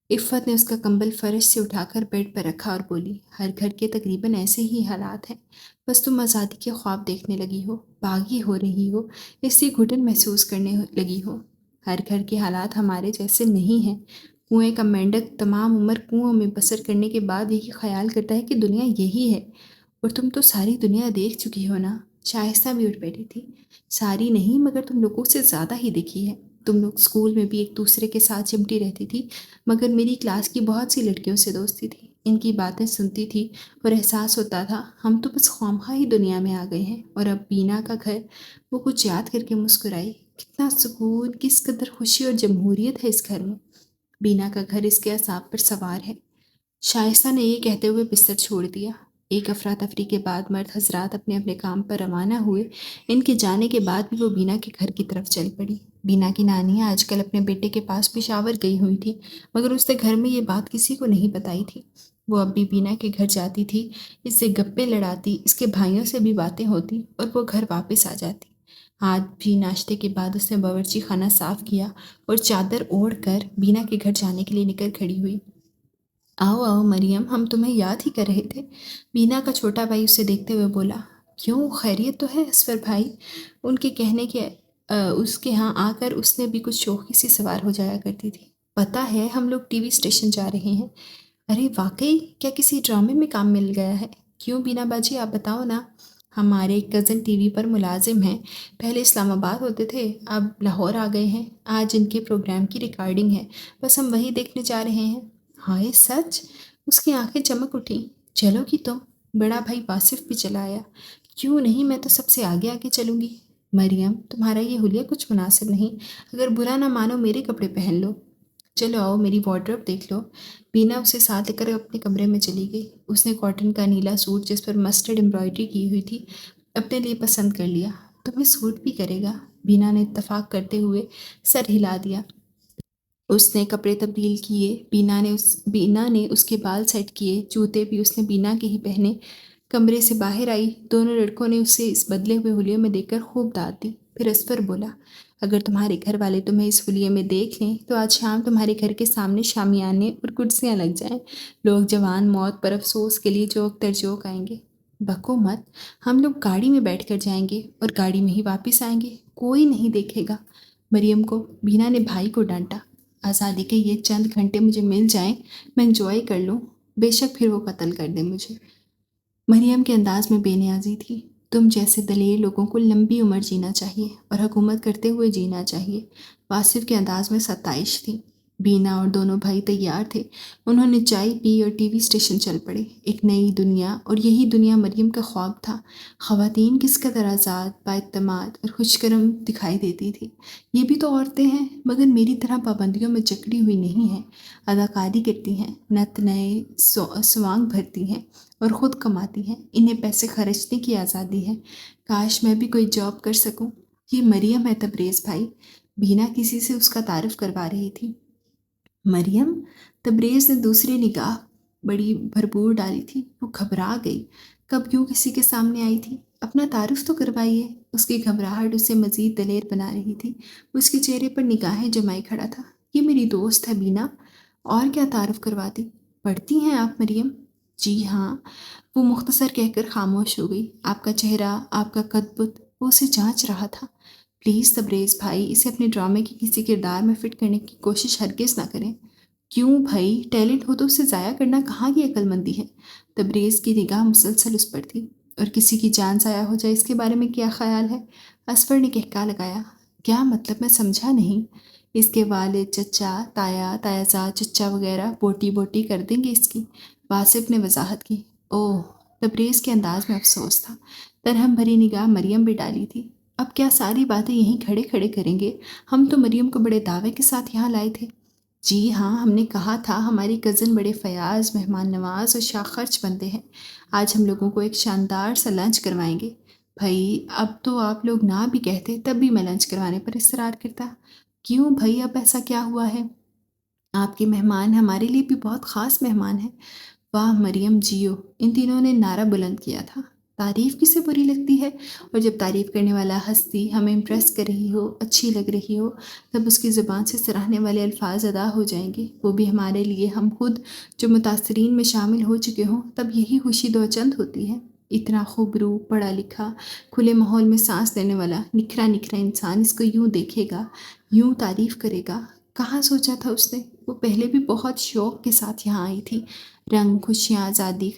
عفت نے اس کا کمبل فرش سے اٹھا کر بیڈ پر رکھا اور بولی، ہر گھر کے تقریباً ایسے ہی حالات ہیں، بس تم آزادی کے خواب دیکھنے لگی ہو، باغی ہو رہی ہو، اس لیے گھٹن محسوس کرنے لگی ہو۔ ہر گھر کے حالات ہمارے جیسے نہیں ہیں۔ کنویں کا مینڈک تمام عمر کنویں میں بسر کرنے کے بعد یہی خیال کرتا ہے کہ دنیا یہی ہے، اور تم تو ساری دنیا دیکھ چکی ہو نا۔ شائستہ بھی اٹھ بیٹھی تھی۔ ساری نہیں، مگر تم لوگوں سے زیادہ ہی دیکھی ہے۔ تم لوگ اسکول میں بھی ایک دوسرے کے ساتھ چمٹی رہتی تھی، مگر میری کلاس کی بہت سی لڑکیوں سے دوستی تھی، ان کی باتیں سنتی تھی اور احساس ہوتا تھا ہم تو بس خوامخواہ ہی دنیا میں آ گئے ہیں۔ اور اب بینا کا گھر، وہ کچھ یاد کر کے مسکرائی۔ کتنا سکون، کس قدر خوشی اور جمہوریت ہے اس گھر میں۔ بینا کا گھر اس کے اعصاب پر سوار ہے۔ شائستہ نے یہ کہتے ہوئے بستر چھوڑ دیا۔ ایک افراتفری کے بعد مرد حضرات اپنے اپنے کام پر روانہ ہوئے۔ ان کے جانے کے بعد بھی وہ بینا کے گھر کی طرف چل پڑی۔ بینا کی نانی آج کل اپنے بیٹے کے پاس پشاور گئی ہوئی تھی، مگر اس نے گھر میں یہ بات کسی کو نہیں بتائی تھی۔ وہ اب بھی بینا کے گھر جاتی تھی، اس سے گپے لڑاتی، اس کے بھائیوں سے بھی باتیں ہوتی، اور وہ گھر واپس آ جاتی۔ آج بھی ناشتے کے بعد اس نے باورچی خانہ صاف کیا اور چادر اوڑھ کر بینا کے گھر جانے کے لیے نکل کھڑی ہوئی۔ آؤ آؤ مریم، ہم تمہیں یاد ہی کر رہے تھے۔ بینا کا چھوٹا بھائی اسے دیکھتے ہوئے بولا۔ کیوں، خیریت تو ہے اسفر بھائی؟ ان کے کہنے کے اس کے ہاں آ کر اس نے بھی کچھ شوخی سی سوار ہو جایا کرتی تھی۔ پتہ ہے ہم لوگ ٹی وی اسٹیشن جا رہے ہیں۔ ارے واقعی؟ کیا کسی ڈرامے میں کام مل گیا ہے؟ کیوں بینا باجی، آپ بتاؤ نا۔ ہمارے ایک کزن ٹی وی پر ملازم ہیں، پہلے اسلام آباد ہوتے تھے، اب لاہور آ گئے ہیں، آج ان کے پروگرام کی ریکارڈنگ ہے، بس ہم وہی دیکھنے جا رہے ہیں۔ ہائے سچ؟ اس کی آنکھیں چمک اٹھیں۔ چلو گی تو؟ بڑا بھائی واصف بھی چلا آیا۔ کیوں نہیں، میں تو سب سے آگے آگے چلوں گی۔ مریم، تمہارا یہ حلیہ کچھ مناسب نہیں، اگر برا نہ مانو میرے کپڑے پہن لو۔ چلو آؤ میری وارڈروب دیکھ لو۔ بینا اسے ساتھ لے کر اپنے کمرے میں چلی گئی۔ اس نے کاٹن کا نیلا سوٹ جس پر مسٹرڈ امبرائڈری کی ہوئی تھی اپنے لیے پسند کر لیا۔ تمہیں سوٹ بھی کرے گا، بینا نے اتفاق کرتے ہوئے سر ہلا دیا۔ اس نے کپڑے تبدیل کیے، بینا نے اس کے بال سیٹ کیے، جوتے بھی اس نے بینا کے ہی پہنے۔ کمرے سے باہر آئی، دونوں لڑکوں نے اسے اس بدلے ہوئے حلیے میں دیکھ کر خوب داد دی۔ پھر اسفر بولا، اگر تمہارے گھر والے تمہیں اس حلیے میں دیکھ لیں تو آج شام تمہارے گھر کے سامنے شامیانے اور کرسیاں لگ جائیں، لوگ جوان موت پر افسوس کے لیے جوک در جوک آئیں گے۔ بکو مت، ہم لوگ گاڑی میں بیٹھ کر جائیں گے اور گاڑی میں ہی واپس آئیں گے، کوئی نہیں دیکھے گا۔ مریم کو بینا نے بھائی کو ڈانٹا۔ آزادی کے یہ چند گھنٹے مجھے مل جائیں، میں انجوائے کر لوں، بے شک پھر وہ قتل کر دیں مجھے۔ مریم کے انداز میں بے نیازی تھی۔ تم جیسے دلیر لوگوں کو لمبی عمر جینا چاہیے اور حکومت کرتے ہوئے جینا چاہیے۔ واصف کے انداز میں ستائش تھی۔ بینا اور دونوں بھائی تیار تھے۔ انہوں نے چائے پی اور ٹی وی اسٹیشن چل پڑے۔ ایک نئی دنیا، اور یہی دنیا مریم کا خواب تھا۔ خواتین کس قدر آزاد، بااعتماد اور خوش کرم دکھائی دیتی تھی۔ یہ بھی تو عورتیں ہیں، مگر میری طرح پابندیوں میں جکڑی ہوئی نہیں ہیں۔ اداکاری کرتی ہیں، نت نئے سوانگ بھرتی ہیں اور خود کماتی ہیں۔ انہیں پیسے خرچنے کی آزادی ہے۔ کاش میں بھی کوئی جاب کر سکوں۔ یہ مریم ہے تبریز بھائی، بینا کسی سے اس کا تعارف کروا رہی تھی۔ مریم؟ تبریز نے دوسری نگاہ بڑی بھرپور ڈالی تھی۔ وہ گھبرا گئی۔ کب کیوں کسی کے سامنے آئی تھی؟ اپنا تعارف تو کروائیے۔ اس کی گھبراہٹ اسے مزید دلیر بنا رہی تھی۔ اس کے چہرے پر نگاہیں جمائے کھڑا تھا۔ یہ میری دوست ہے بینا۔ اور کیا تعارف کرواتی؟ پڑھتی ہیں آپ مریم؟ جی ہاں۔ وہ مختصر کہہ کر خاموش ہو گئی۔ آپ کا چہرہ، آپ کا قد بت، وہ اسے جانچ رہا تھا۔ پلیز تبریز بھائی، اسے اپنے ڈرامے کے کسی کردار میں فٹ کرنے کی کوشش ہرگز نہ کریں۔ کیوں بھائی؟ ٹیلنٹ ہو تو اسے ضائع کرنا کہاں کی عقل مندی ہے؟ تبریز کی نگاہ مسلسل اس پر تھی۔ اور کسی کی جان ضائع ہو جائے اس کے بارے میں کیا خیال ہے؟ اسفر نے کہکا لگایا۔ کیا مطلب؟ میں سمجھا نہیں۔ اس کے والد، چچا، تایا، تایازاد چچا وغیرہ بوٹی بوٹی کر دیں گے اس کی۔ واصف نے وضاحت کی۔ اوہ! تبریز کے انداز میں افسوس تھا۔ ترہم بھری نگاہ مریم بھی ڈالی تھی۔ اب کیا ساری باتیں یہیں کھڑے کھڑے کریں گے؟ ہم تو مریم کو بڑے دعوے کے ساتھ یہاں لائے تھے۔ جی ہاں، ہم نے کہا تھا ہماری کزن بڑے فیاض، مہمان نواز اور شاہ خرچ بندے ہیں۔ آج ہم لوگوں کو ایک شاندار سا لنچ کروائیں گے۔ بھائی اب تو آپ لوگ نہ بھی کہتے تب بھی میں لنچ کروانے پر اصرار کرتا۔ کیوں بھائی، اب ایسا کیا ہوا ہے؟ آپ کے مہمان ہمارے لیے بھی بہت خاص مہمان ہیں۔ واہ مریم جیو! ان تینوں نے نعرہ بلند کیا تھا۔ تعریف کسے بری لگتی ہے؟ اور جب تعریف کرنے والا ہستی ہمیں امپریس کر رہی ہو، اچھی لگ رہی ہو، تب اس کی زبان سے سراہنے والے الفاظ ادا ہو جائیں گے، وہ بھی ہمارے لیے، ہم خود جو متاثرین میں شامل ہو چکے ہوں، تب یہی خوشی دو چند ہوتی ہے۔ اتنا خوبرو، پڑھا لکھا، کھلے ماحول میں سانس لینے والا نکھرا نکھرا انسان اس کو یوں دیکھے گا، یوں تعریف کرے گا، کہاں سوچا تھا اس نے؟ وہ پہلے بھی بہت شوق کے ساتھ یہاں آئی تھی۔ رنگ، خوشیاں، آزادی،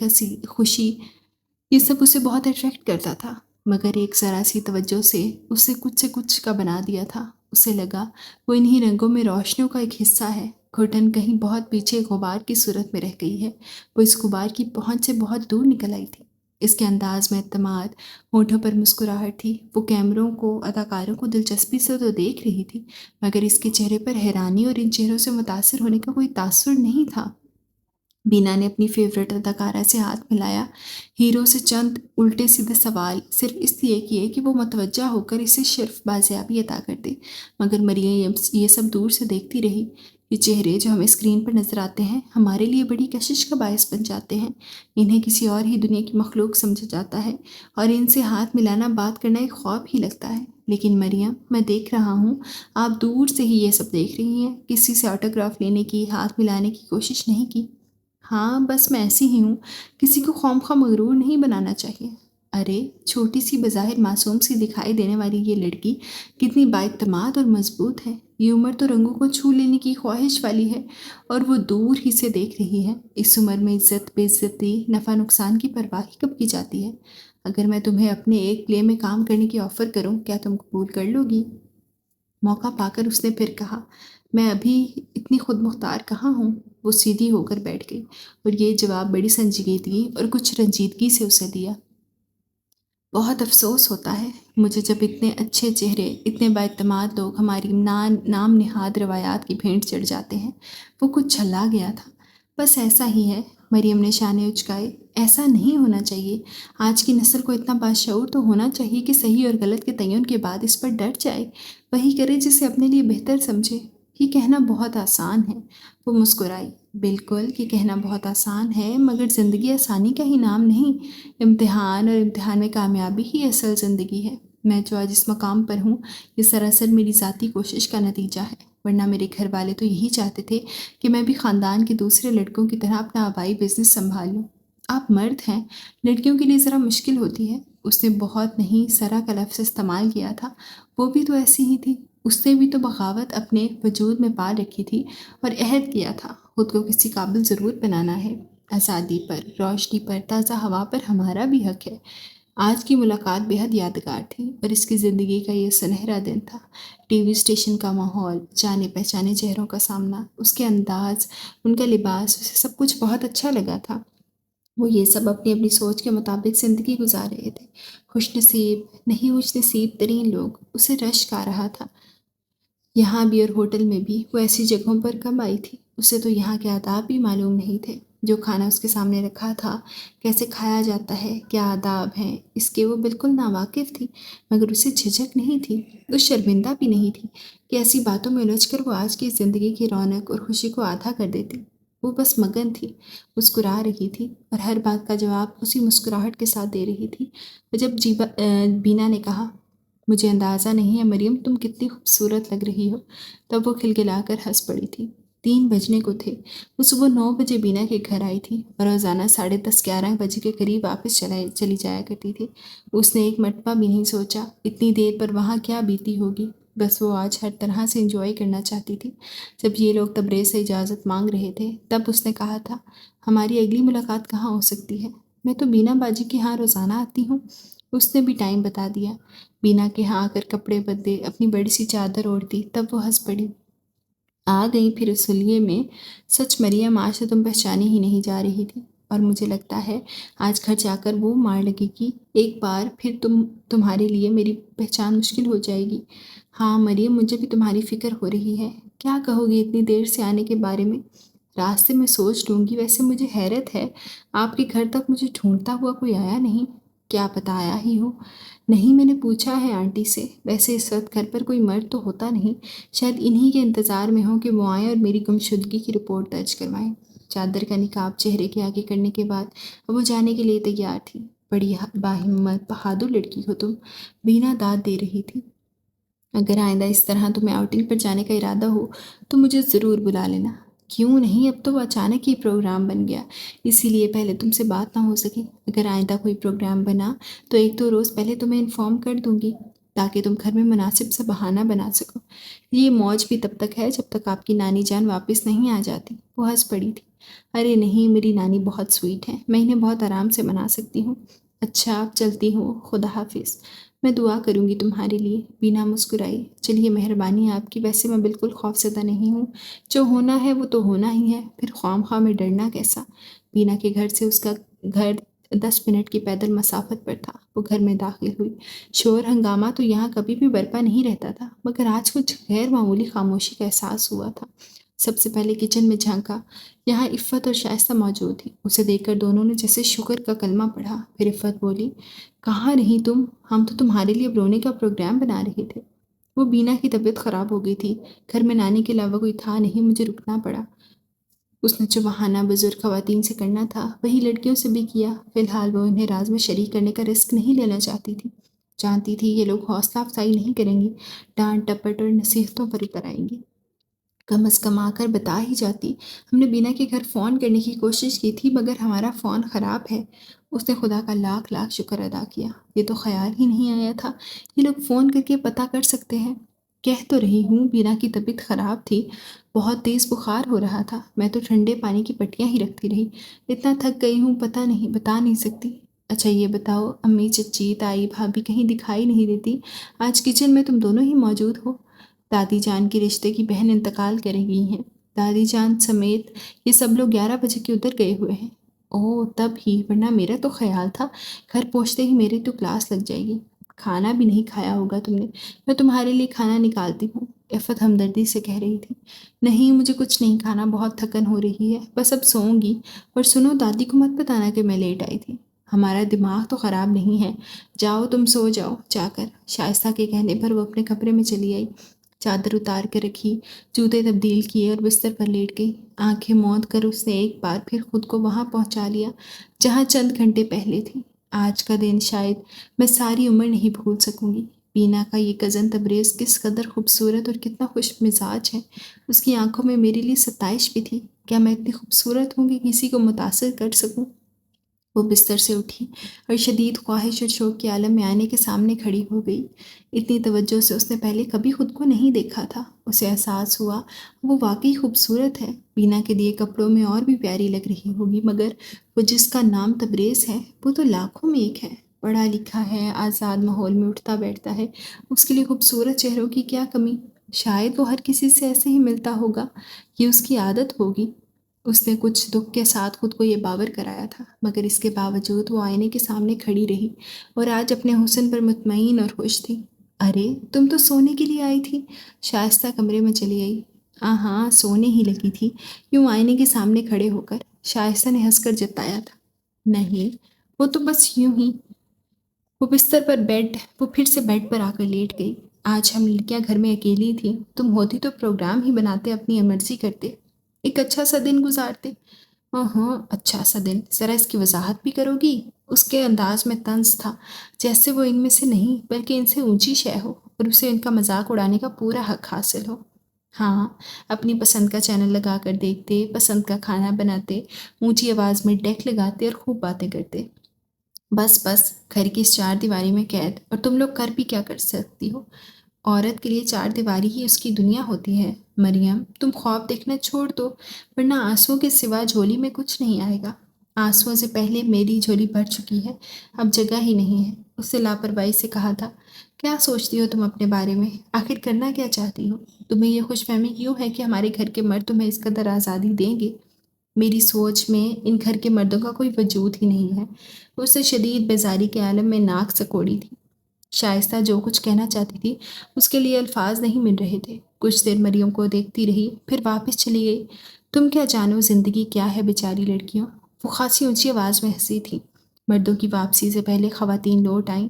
خوشی، یہ سب اسے بہت اٹریکٹ کرتا تھا، مگر ایک ذرا سی توجہ سے کچھ کا بنا دیا تھا۔ اسے لگا وہ انہی رنگوں میں روشنیوں کا ایک حصہ ہے۔ گھٹن کہیں بہت پیچھے غبار کی صورت میں رہ گئی ہے۔ وہ اس غبار کی پہنچ سے بہت دور نکل آئی تھی۔ اس کے انداز میں اعتماد، ہونٹوں پر مسکراہٹ تھی۔ وہ کیمروں کو، اداکاروں کو دلچسپی سے تو دیکھ رہی تھی، مگر اس کے چہرے پر حیرانی اور ان چہروں سے متاثر ہونے کا کوئی تاثر نہیں تھا۔ بینا نے اپنی فیورٹ اداکارہ سے ہاتھ ملایا۔ ہیرو سے چند الٹے سیدھے سوال صرف اس لیے کیے کہ وہ متوجہ ہو کر اسے شرف بازیابی عطا کر دے، مگر مریم یہ سب دور سے دیکھتی رہی۔ یہ چہرے جو ہمیں اسکرین پر نظر آتے ہیں ہمارے لیے بڑی کشش کا باعث بن جاتے ہیں۔ انہیں کسی اور ہی دنیا کی مخلوق سمجھا جاتا ہے اور ان سے ہاتھ ملانا، بات کرنا ایک خواب ہی لگتا ہے۔ لیکن مریم، میں دیکھ رہا ہوں آپ دور سے ہی یہ سب دیکھ رہی ہیں، کسی سے آٹوگراف لینے کی، ہاتھ ملانے کی کوشش نہیں کی۔ ہاں بس میں ایسی ہی ہوں، کسی کو خواہ مغرور نہیں بنانا چاہیے۔ ارے چھوٹی سی بظاہر معصوم سی دکھائی دینے والی یہ لڑکی کتنی بااعتماد اور مضبوط ہے۔ یہ عمر تو رنگوں کو چھو لینے کی خواہش والی ہے اور وہ دور ہی سے دیکھ رہی ہے۔ اس عمر میں عزت، بے عزتی، نفع نقصان کی پرواہ ہی کب کی جاتی ہے؟ اگر میں تمہیں اپنے ایک پلے میں کام کرنے کی آفر کروں، کیا تم قبول کر لو گی؟ موقع پا کر اس نے پھر کہا، میں ابھی اتنی خود مختار کہاں ہوں۔ وہ سیدھی ہو کر بیٹھ گئی اور یہ جواب بڑی سنجیدگی اور کچھ رنجیدگی سے اسے دیا۔ بہت افسوس ہوتا ہے مجھے جب اتنے اچھے چہرے، اتنے بااعتماد لوگ ہماری نام نہاد روایات کی بھینٹ چڑھ جاتے ہیں۔ وہ کچھ جھلا گیا تھا۔ بس ایسا ہی ہے، مریم نے شانے اچکائے۔ ایسا نہیں ہونا چاہیے۔ آج کی نسل کو اتنا باشعور تو ہونا چاہیے کہ صحیح اور غلط کے تعین کے بعد اس پر ڈٹ جائے، وہی کرے جسے اپنے لیے بہتر سمجھے۔ یہ کہنا بہت آسان ہے۔ وہ مسکرائی۔ بالکل، یہ کہنا بہت آسان ہے، مگر زندگی آسانی کا ہی نام نہیں۔ امتحان اور امتحان میں کامیابی ہی اصل زندگی ہے۔ میں جو آج اس مقام پر ہوں، یہ سراسر میری ذاتی کوشش کا نتیجہ ہے، ورنہ میرے گھر والے تو یہی چاہتے تھے کہ میں بھی خاندان کے دوسرے لڑکوں کی طرح اپنا آبائی بزنس سنبھال لوں۔ آپ مرد ہیں، لڑکیوں کے لیے ذرا مشکل ہوتی ہے۔ اس نے بہت نہیں سرا کا لفظ استعمال کیا تھا۔ وہ بھی تو ایسی ہی تھی۔ اس نے بھی تو بغاوت اپنے وجود میں پال رکھی تھی اور عہد کیا تھا خود کو کسی قابل ضرور بنانا ہے۔ آزادی پر، روشنی پر، تازہ ہوا پر ہمارا بھی حق ہے۔ آج کی ملاقات بے حد یادگار تھی اور اس کی زندگی کا یہ سنہرا دن تھا۔ ٹی وی اسٹیشن کا ماحول، جانے پہچانے چہروں کا سامنا، اس کے انداز، ان کا لباس، اسے سب کچھ بہت اچھا لگا تھا۔ وہ یہ سب اپنی اپنی سوچ کے مطابق زندگی گزار رہے تھے۔ خوش نصیب نہیں خوش نصیب ترین لوگ، اسے رشک آ رہا تھا۔ یہاں بھی اور ہوٹل میں بھی وہ ایسی جگہوں پر کب آئی تھی؟ اسے تو یہاں کے آداب بھی معلوم نہیں تھے۔ جو کھانا اس کے سامنے رکھا تھا، کیسے کھایا جاتا ہے، کیا آداب ہیں، اس کے وہ بالکل ناواقف تھی، مگر اسے جھجک نہیں تھی، وہ شرمندہ بھی نہیں تھی کہ ایسی باتوں میں الجھ کر وہ آج کی زندگی کی رونق اور خوشی کو آدھا کر دیتی۔ وہ بس مگن تھی، مسکرا رہی تھی اور ہر بات کا جواب اسی مسکراہٹ کے ساتھ دے رہی تھی۔ اور جب بینا نے کہا، مجھے اندازہ نہیں ہے مریم تم کتنی خوبصورت لگ رہی ہو، تب وہ کھلکھلا کر ہنس پڑی تھی۔ 3 بجنے کو تھے۔ وہ صبح 9 بجے بینا کے گھر آئی تھی اور روزانہ 10:30 11 بجے کے قریب واپس چلی جایا کرتی تھی۔ اس نے ایک مرتبہ بھی نہیں سوچا اتنی دیر پر وہاں کیا بیتی ہوگی، بس وہ آج ہر طرح سے انجوائے کرنا چاہتی تھی۔ جب یہ لوگ تبریز سے اجازت مانگ رہے تھے تب اس نے کہا تھا، ہماری اگلی ملاقات کہاں ہو سکتی ہے؟ میں تو بینا باجی کے ہاں روزانہ آتی ہوں۔ اس نے بھی ٹائم بتا دیا۔ بینا کے ہاں آ کر کپڑے بدلے، اپنی بڑی سی چادر اوڑھ دی، تب وہ ہنس پڑی۔ آ گئی پھر اس حلیے میں؟ سچ مریم، آج تو تم پہچانی ہی نہیں جا رہی تھی، اور مجھے لگتا ہے آج گھر جا کر وہ مار لگے گی ایک بار پھر تمہارے لیے میری پہچان مشکل ہو جائے گی۔ ہاں مریم، مجھے بھی تمہاری فکر ہو رہی ہے۔ کیا کہو گی اتنی دیر سے آنے کے بارے میں؟ راستے میں سوچ لوں گی۔ ویسے مجھے حیرت ہے، آپ کے گھر تک مجھے ڈھونڈتا ہوا کوئی آیا نہیں۔ کیا پتہ آیا ہی ہو؟ نہیں، میں نے پوچھا ہے آنٹی سے۔ ویسے اس وقت گھر پر کوئی مرد تو ہوتا نہیں، شاید انہی کے انتظار میں ہوں کہ وہ آئیں اور میری گمشدگی کی رپورٹ درج کروائیں۔ چادر کا نقاب چہرے کے آگے کرنے کے بعد اب وہ جانے کے لیے تیار تھی۔ بڑی باہمت، بہادر لڑکی ہو تم، بینا داد دے رہی تھی۔ اگر آئندہ اس طرح تمہیں آؤٹنگ پر جانے کا ارادہ ہو تو مجھے ضرور بلا لینا۔ کیوں نہیں، اب تو وہ اچانک ہی پروگرام بن گیا، اسی لیے پہلے تم سے بات نہ ہو سکی۔ اگر آئندہ کوئی پروگرام بنا تو 1-2 روز پہلے تمہیں انفارم کر دوں گی تاکہ تم گھر میں مناسب سا بہانہ بنا سکو۔ یہ موج بھی تب تک ہے جب تک آپ کی نانی جان واپس نہیں آ جاتی۔ وہ ہنس پڑی تھی۔ ارے نہیں، میری نانی بہت سویٹ ہیں، میں انہیں بہت آرام سے منا سکتی ہوں۔ اچھا، اب چلتی ہوں، خدا حافظ۔ میں دعا کروں گی تمہارے لیے۔ بینا مسکرائی۔ چلیے، مہربانی آپ کی، ویسے میں بالکل خوفزدہ نہیں ہوں، جو ہونا ہے وہ تو ہونا ہی ہے، پھر خواہ میں ڈرنا کیسا؟ بینا کے گھر سے اس کا گھر 10 منٹ کی پیدل مسافت پر تھا۔ وہ گھر میں داخل ہوئی۔ شور ہنگامہ تو یہاں کبھی بھی برپا نہیں رہتا تھا، مگر آج کچھ غیر معمولی خاموشی کا احساس ہوا تھا۔ سب سے پہلے کچن میں جھانکا۔ یہاں عفت اور شائستہ موجود تھی۔ اسے دیکھ کر دونوں نے جیسے شکر کا کلمہ پڑھا۔ پھر عفت بولی، کہاں رہی تم؟ ہم تو تمہارے لیے اب رونے کا پروگرام بنا رہے تھے۔ وہ بینا کی طبیعت خراب ہو گئی تھی، گھر میں نانی کے علاوہ کوئی تھا نہیں، مجھے رکنا پڑا۔ اس نے جو بہانہ بزرگ خواتین سے کرنا تھا وہی لڑکیوں سے بھی کیا۔ فی الحال وہ انہیں راز میں شریک کرنے کا رسک نہیں لینا چاہتی تھی۔ جانتی تھی یہ لوگ حوصلہ افزائی نہیں کریں گی، ڈانٹ ٹپٹ اور نصیحتوں پر اتر آئیں گی۔ کم از کم آ کر بتا ہی جاتی، ہم نے بینا کے گھر فون کرنے کی کوشش کی تھی مگر ہمارا فون خراب ہے۔ اس نے خدا کا لاکھ لاکھ شکر ادا کیا۔ یہ تو خیال ہی نہیں آیا تھا یہ لوگ فون کر کے پتہ کر سکتے ہیں۔ کہہ تو رہی ہوں، بینا کی طبیعت خراب تھی، بہت تیز بخار ہو رہا تھا، میں تو ٹھنڈے پانی کی پٹیاں ہی رکھتی رہی، اتنا تھک گئی ہوں بتا نہیں سکتی۔ اچھا یہ بتاؤ، امی، چچی، تائی، بھابھی کہیں دکھائی نہیں دیتی؟ آج کچن میں تم دونوں ہی موجود ہو۔ دادی جان کی رشتے کی بہن انتقال کر گئی ہیں، دادی جان سمیت یہ سب لوگ 11 بجے کے ادھر گئے ہوئے ہیں۔ اوہ تب ہی، ورنہ میرا تو خیال تھا گھر پہنچتے ہی میری تو کلاس لگ جائے گی۔ کھانا بھی نہیں کھایا ہوگا تم نے، میں تمہارے لیے کھانا نکالتی ہوں، عفت ہمدردی سے کہہ رہی تھی۔ نہیں مجھے کچھ نہیں کھانا، بہت تھکن ہو رہی ہے، بس اب سوؤں گی۔ اور سنو دادی کو مت بتانا کہ میں لیٹ آئی تھی، ہمارا دماغ تو خراب نہیں ہے، جاؤ تم سو جاؤ جا کر۔ شائستہ کے کہنے پر وہ اپنے کمرے میں چلی آئی، چادر اتار کر رکھی، جوتے تبدیل کیے اور بستر پر لیٹ گئی۔ آنکھیں موند کر اس نے ایک بار پھر خود کو وہاں پہنچا لیا جہاں چند گھنٹے پہلے تھی۔ آج کا دن شاید میں ساری عمر نہیں بھول سکوں گی۔ بینا کا یہ کزن تبریز کس قدر خوبصورت اور کتنا خوش مزاج ہے، اس کی آنکھوں میں میرے لیے ستائش بھی تھی۔ کیا میں اتنی خوبصورت ہوں کہ کسی کو متاثر کر سکوں؟ وہ بستر سے اٹھی اور شدید خواہش اور شوق کے عالم میں آئینے کے سامنے کھڑی ہو گئی۔ اتنی توجہ سے اس نے پہلے کبھی خود کو نہیں دیکھا تھا۔ اسے احساس ہوا وہ واقعی خوبصورت ہے، بینا کے لیے کپڑوں میں اور بھی پیاری لگ رہی ہوگی، مگر وہ جس کا نام تبریز ہے وہ تو لاکھوں میں ایک ہے، پڑھا لکھا ہے، آزاد ماحول میں اٹھتا بیٹھتا ہے، اس کے لیے خوبصورت چہروں کی کیا کمی؟ شاید وہ ہر کسی سے ایسے ہی ملتا ہوگا، یہ اس کی عادت ہوگی۔ اس نے کچھ دکھ کے ساتھ خود کو یہ باور کرایا تھا، مگر اس کے باوجود وہ آئینے کے سامنے کھڑی رہی اور آج اپنے حسن پر مطمئن اور خوش تھی۔ ارے تم تو سونے کے لیے آئی تھی؟ شائستہ کمرے میں چلی آئی۔ ہاں سونے ہی لگی تھی، یوں آئینے کے سامنے کھڑے ہو کر، شائستہ نے ہنس کر جتایا تھا۔ نہیں، وہ تو بس یوں ہی۔ وہ پھر سے بیڈ پر آ کر لیٹ گئی۔ آج ہم لڑکیاں گھر میں اکیلی تھیں، تم ہوتی تو پروگرام ہی بناتے، اپنی مرضی کرتے، ایک اچھا سا دن گزارتے۔ ہاں اچھا سا دن، ذرا اس کی وضاحت بھی کرو گی؟ اس کے انداز میں طنز تھا، جیسے وہ ان میں سے نہیں بلکہ ان سے اونچی شے ہو اور اسے ان کا مذاق اڑانے کا پورا حق حاصل ہو۔ ہاں، اپنی پسند کا چینل لگا کر دیکھتے، پسند کا کھانا بناتے، اونچی آواز میں ڈیک لگاتے اور خوب باتیں کرتے۔ بس گھر کی اس 4 دیواری میں قید، اور تم لوگ کر بھی کیا کر سکتی ہو؟ عورت کے لیے 4 دیواری ہی اس کی دنیا ہوتی ہے۔ مریم تم خواب دیکھنا چھوڑ دو، ورنہ آنسوؤں کے سوا جھولی میں کچھ نہیں آئے گا۔ آنسوؤں سے پہلے میری جھولی بھر چکی ہے، اب جگہ ہی نہیں ہے، اس نے لاپرواہی سے کہا تھا۔ کیا سوچتی ہو تم اپنے بارے میں؟ آخر کرنا کیا چاہتی ہو؟ تمہیں یہ خوش فہمی کیوں ہے کہ ہمارے گھر کے مرد تمہیں اس قدر آزادی دیں گے؟ میری سوچ میں ان گھر کے مردوں کا کوئی وجود ہی نہیں ہے۔ اس نے شدید بیزاری کے عالم میں ناک سکوڑی تھی۔ شائستہ جو کچھ کہنا چاہتی تھی اس کے لیے الفاظ نہیں مل رہے تھے۔ کچھ دیر مریم کو دیکھتی رہی، پھر واپس چلی گئی۔ تم کیا جانو زندگی کیا ہے بیچاری لڑکیوں؟ وہ خاصی اونچی آواز میں ہنسی تھی۔ مردوں کی واپسی سے پہلے خواتین لوٹ آئیں۔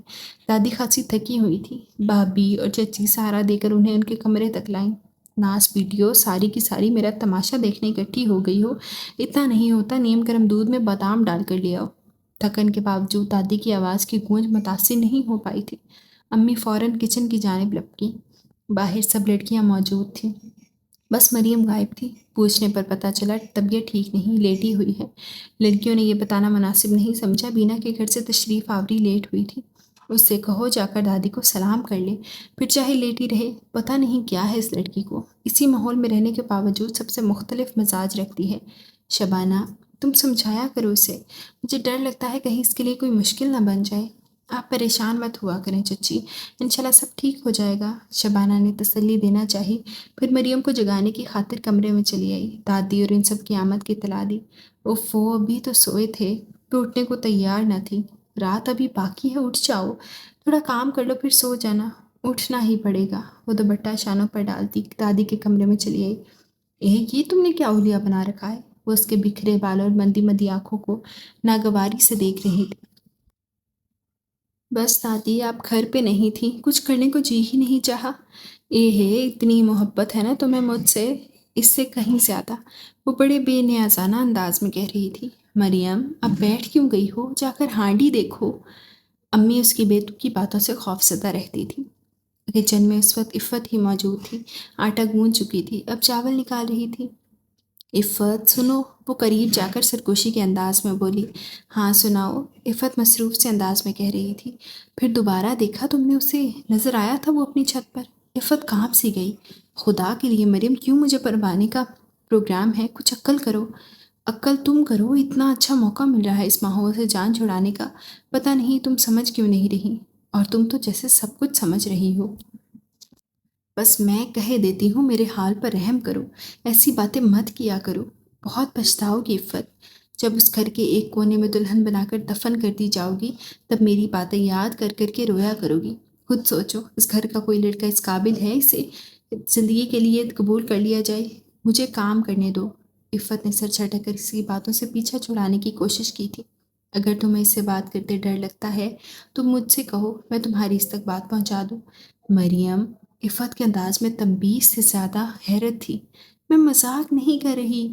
دادی خاصی تھکی ہوئی تھی، بھابھی اور چچی سہارا دے کر انہیں ان کے کمرے تک لائیں۔ ناس بیٹیوں، ساری کی ساری میرا تماشا دیکھنے اکٹھی ہو گئی ہو، اتنا نہیں ہوتا نیم گرم دودھ میں بادام ڈال کر لے آؤ۔ تھکن کے باوجود دادی کی آواز کی گونج متاثر نہیں ہو پائی تھی۔ امی فوراً کچن کی جانب لپکیں۔ باہر سب لڑکیاں موجود تھیں، بس مریم غائب تھی۔ پوچھنے پر پتہ چلا طبیعت ٹھیک نہیں، لیٹی ہوئی ہے۔ لڑکیوں نے یہ بتانا مناسب نہیں سمجھا بینا کے گھر سے تشریف آوری لیٹ ہوئی تھی۔ اس سے کہو جا کر دادی کو سلام کر لے، پھر چاہے لیٹی رہے۔ پتہ نہیں کیا ہے اس لڑکی کو، اسی ماحول میں رہنے کے باوجود سب سے مختلف مزاج رکھتی ہے۔ شبانہ تم سمجھایا کرو اسے، مجھے ڈر لگتا ہے کہیں اس کے لیے کوئی مشکل نہ بن جائے۔ آپ پریشان مت ہوا کریں چچی، انشاءاللہ سب ٹھیک ہو جائے گا، شبانہ نے تسلی دینا چاہی، پھر مریم کو جگانے کی خاطر کمرے میں چلی آئی۔ دادی اور ان سب کی آمد کی اطلاع دی۔ اوفو ابھی تو سوئے تھے، تو اٹھنے کو تیار نہ تھی۔ رات ابھی باقی ہے، اٹھ جاؤ، تھوڑا کام کر لو پھر سو جانا۔ اٹھنا ہی پڑے گا، وہ دوپٹہ شانوں پر ڈالتی دادی کے کمرے میں چلی آئی۔ یہ تم نے کیا اولیا بنا رکھا ہے؟ وہ اس کے بکھرے بالوں اور مندی مندی آنکھوں کو ناگواری سے دیکھ رہی تھی۔ بس دادی آپ گھر پہ نہیں تھیں، کچھ کرنے کو جی ہی نہیں چاہا۔ اتنی محبت ہے نا تمہیں مجھ سے، اس سے کہیں زیادہ، وہ بڑے بے نیازانہ انداز میں کہہ رہی تھی۔ مریم اب بیٹھ کیوں گئی ہو، جا کر ہانڈی دیکھو۔ امی اس کی بے تکی باتوں سے خوفزدہ رہتی تھی۔ کچن میں اس وقت عفت ہی موجود تھی، آٹا گوندھ چکی تھی، اب چاول نکال رہی تھی۔ عفت سنو، وہ قریب جا کر سرگوشی کے انداز میں بولی۔ ہاں سناؤ، عفت مصروف سے انداز میں کہہ رہی تھی۔ پھر دوبارہ دیکھا تم نے اسے؟ نظر آیا تھا وہ اپنی چھت پر؟ عفت کہاں سی گئی؟ خدا کے لیے مریم کیوں مجھے پروانے کا پروگرام ہے، کچھ عقل کرو۔ عقل تم کرو، اتنا اچھا موقع مل رہا ہے اس ماحول سے جان چھڑانے کا، پتہ نہیں تم سمجھ کیوں نہیں رہی، اور تم تو جیسے سب کچھ سمجھ رہی ہو۔ بس میں کہہ دیتی ہوں میرے حال پر رحم کرو، ایسی باتیں مت کیا کرو، بہت پچھتاؤ گی عفت۔ جب اس گھر کے ایک کونے میں دلہن بنا کر دفن کر دی جاؤ گی تب میری باتیں یاد کر کر کے رویا کرو گی۔ خود سوچو، اس گھر کا کوئی لڑکا اس قابل ہے اسے زندگی کے لیے قبول کر لیا جائے؟ مجھے کام کرنے دو۔ عفت نے سر جھٹک کر اس کی باتوں سے پیچھا چھڑانے کی کوشش کی تھی۔ اگر تمہیں اس سے بات کرتے ڈر لگتا ہے تو مجھ سے کہو، میں تمہاری اس تک بات پہنچا دوں۔ مریم، عفت کے انداز میں تنبیہ سے زیادہ حیرت تھی۔ میں مذاق نہیں کر رہی،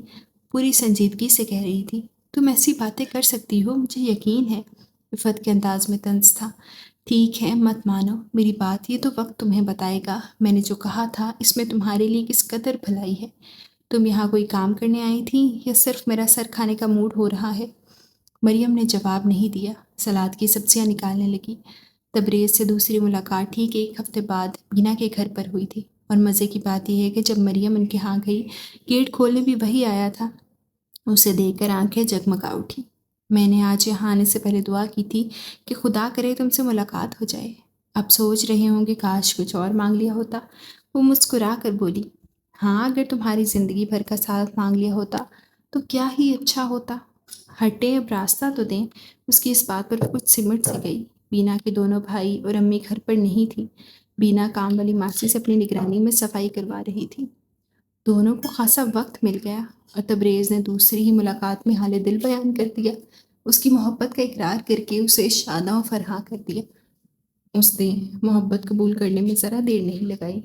پوری سنجیدگی سے کہہ رہی تھی۔ تم ایسی باتیں کر سکتی ہو، مجھے یقین ہے۔ عفت کے انداز میں طنز تھا۔ ٹھیک ہے، مت مانو میری بات، یہ تو وقت تمہیں بتائے گا میں نے جو کہا تھا اس میں تمہارے لیے کس قدر بھلائی ہے۔ تم یہاں کوئی کام کرنے آئی تھی یا صرف میرا سر کھانے کا موڈ ہو رہا ہے؟ مریم نے جواب نہیں دیا، سلاد کی سبزیاں نکالنے لگی۔ تبریز سے دوسری ملاقات ٹھیک 1 ہفتے بعد بینا کے گھر پر ہوئی تھی، اور مزے کی بات یہ ہے کہ جب مریم ان کے ہاں گئی گیٹ کھولنے بھی وہی آیا تھا۔ اسے دیکھ کر آنکھیں جگمگا اٹھی۔ میں نے آج یہاں آنے سے پہلے دعا کی تھی کہ خدا کرے تم سے ملاقات ہو جائے۔ اب سوچ رہے ہوں کہ کاش کچھ اور مانگ لیا ہوتا۔ وہ مسکرا کر بولی، ہاں اگر تمہاری زندگی بھر کا ساتھ مانگ لیا ہوتا تو کیا ہی اچھا ہوتا۔ ہٹیں، اب راستہ تو دیں۔ اس کی اس بات پر کچھ سمٹ سی گئی۔ بینا کے دونوں بھائی اور امی گھر پر نہیں تھی۔ بینا کام والی ماسی سے اپنی نگرانی میں صفائی کروا رہی تھی۔ دونوں کو خاصا وقت مل گیا، اور تبریز نے دوسری ہی ملاقات میں حال دل بیان کر دیا، اس کی محبت کا اقرار کر کے اسے شاداں و فرحاں کر دیا۔ اس نے محبت قبول کرنے میں ذرا دیر نہیں لگائی۔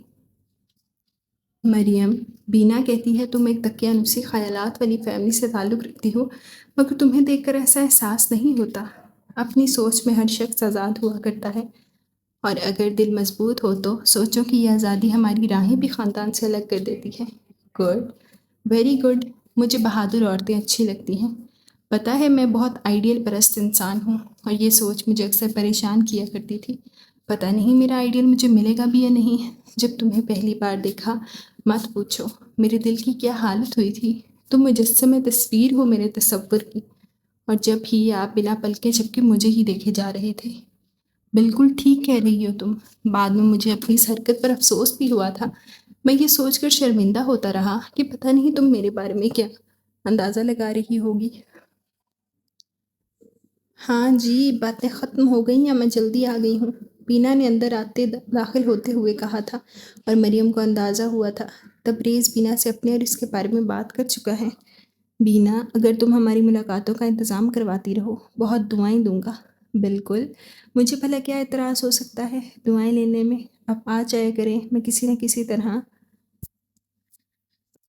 مریم، بینا کہتی ہے تم ایک دقیانوسی خیالات والی فیملی سے تعلق رکھتی ہو، مگر تمہیں دیکھ کر ایسا احساس نہیں ہوتا۔ اپنی سوچ میں ہر شخص آزاد ہوا کرتا ہے، اور اگر دل مضبوط ہو تو سوچو کہ یہ آزادی ہماری راہیں بھی خاندان سے الگ کر دیتی ہے۔ گڈ، ویری گڈ، مجھے بہادر عورتیں اچھی لگتی ہیں۔ پتہ ہے میں بہت آئیڈیل پرست انسان ہوں، اور یہ سوچ مجھے اکثر پریشان کیا کرتی تھی۔ پتہ نہیں میرا آئیڈیل مجھے ملے گا بھی یا نہیں۔ جب تمہیں پہلی بار دیکھا، مت پوچھو میرے دل کی کیا حالت ہوئی تھی۔ تم مجسمہ تصویر ہو میرے تصور کی، اور جب ہی آپ بنا پلکے جھپکے مجھے ہی دیکھے جا رہے تھے۔ بالکل ٹھیک کہہ رہی ہو تم۔ بعد میں مجھے اپنی اس حرکت پر افسوس بھی ہوا تھا۔ میں یہ سوچ کر شرمندہ ہوتا رہا کہ پتہ نہیں تم میرے بارے میں کیا اندازہ لگا رہی ہوگی۔ ہاں جی، باتیں ختم ہو گئیں یا میں جلدی آ گئی ہوں؟ بینا نے اندر آتے داخل ہوتے ہوئے کہا تھا، اور مریم کو اندازہ ہوا تھا تبریز بینا سے اپنے اور اس کے بارے میں بات کر چکا ہے۔ بینا، اگر تم ہماری ملاقاتوں کا انتظام کرواتی رہو، بہت دعائیں دوں گا۔ بالکل، مجھے بھلا کیا اعتراض ہو سکتا ہے دعائیں لینے میں؟ اب آ جایا کریں، میں کسی نہ کسی طرح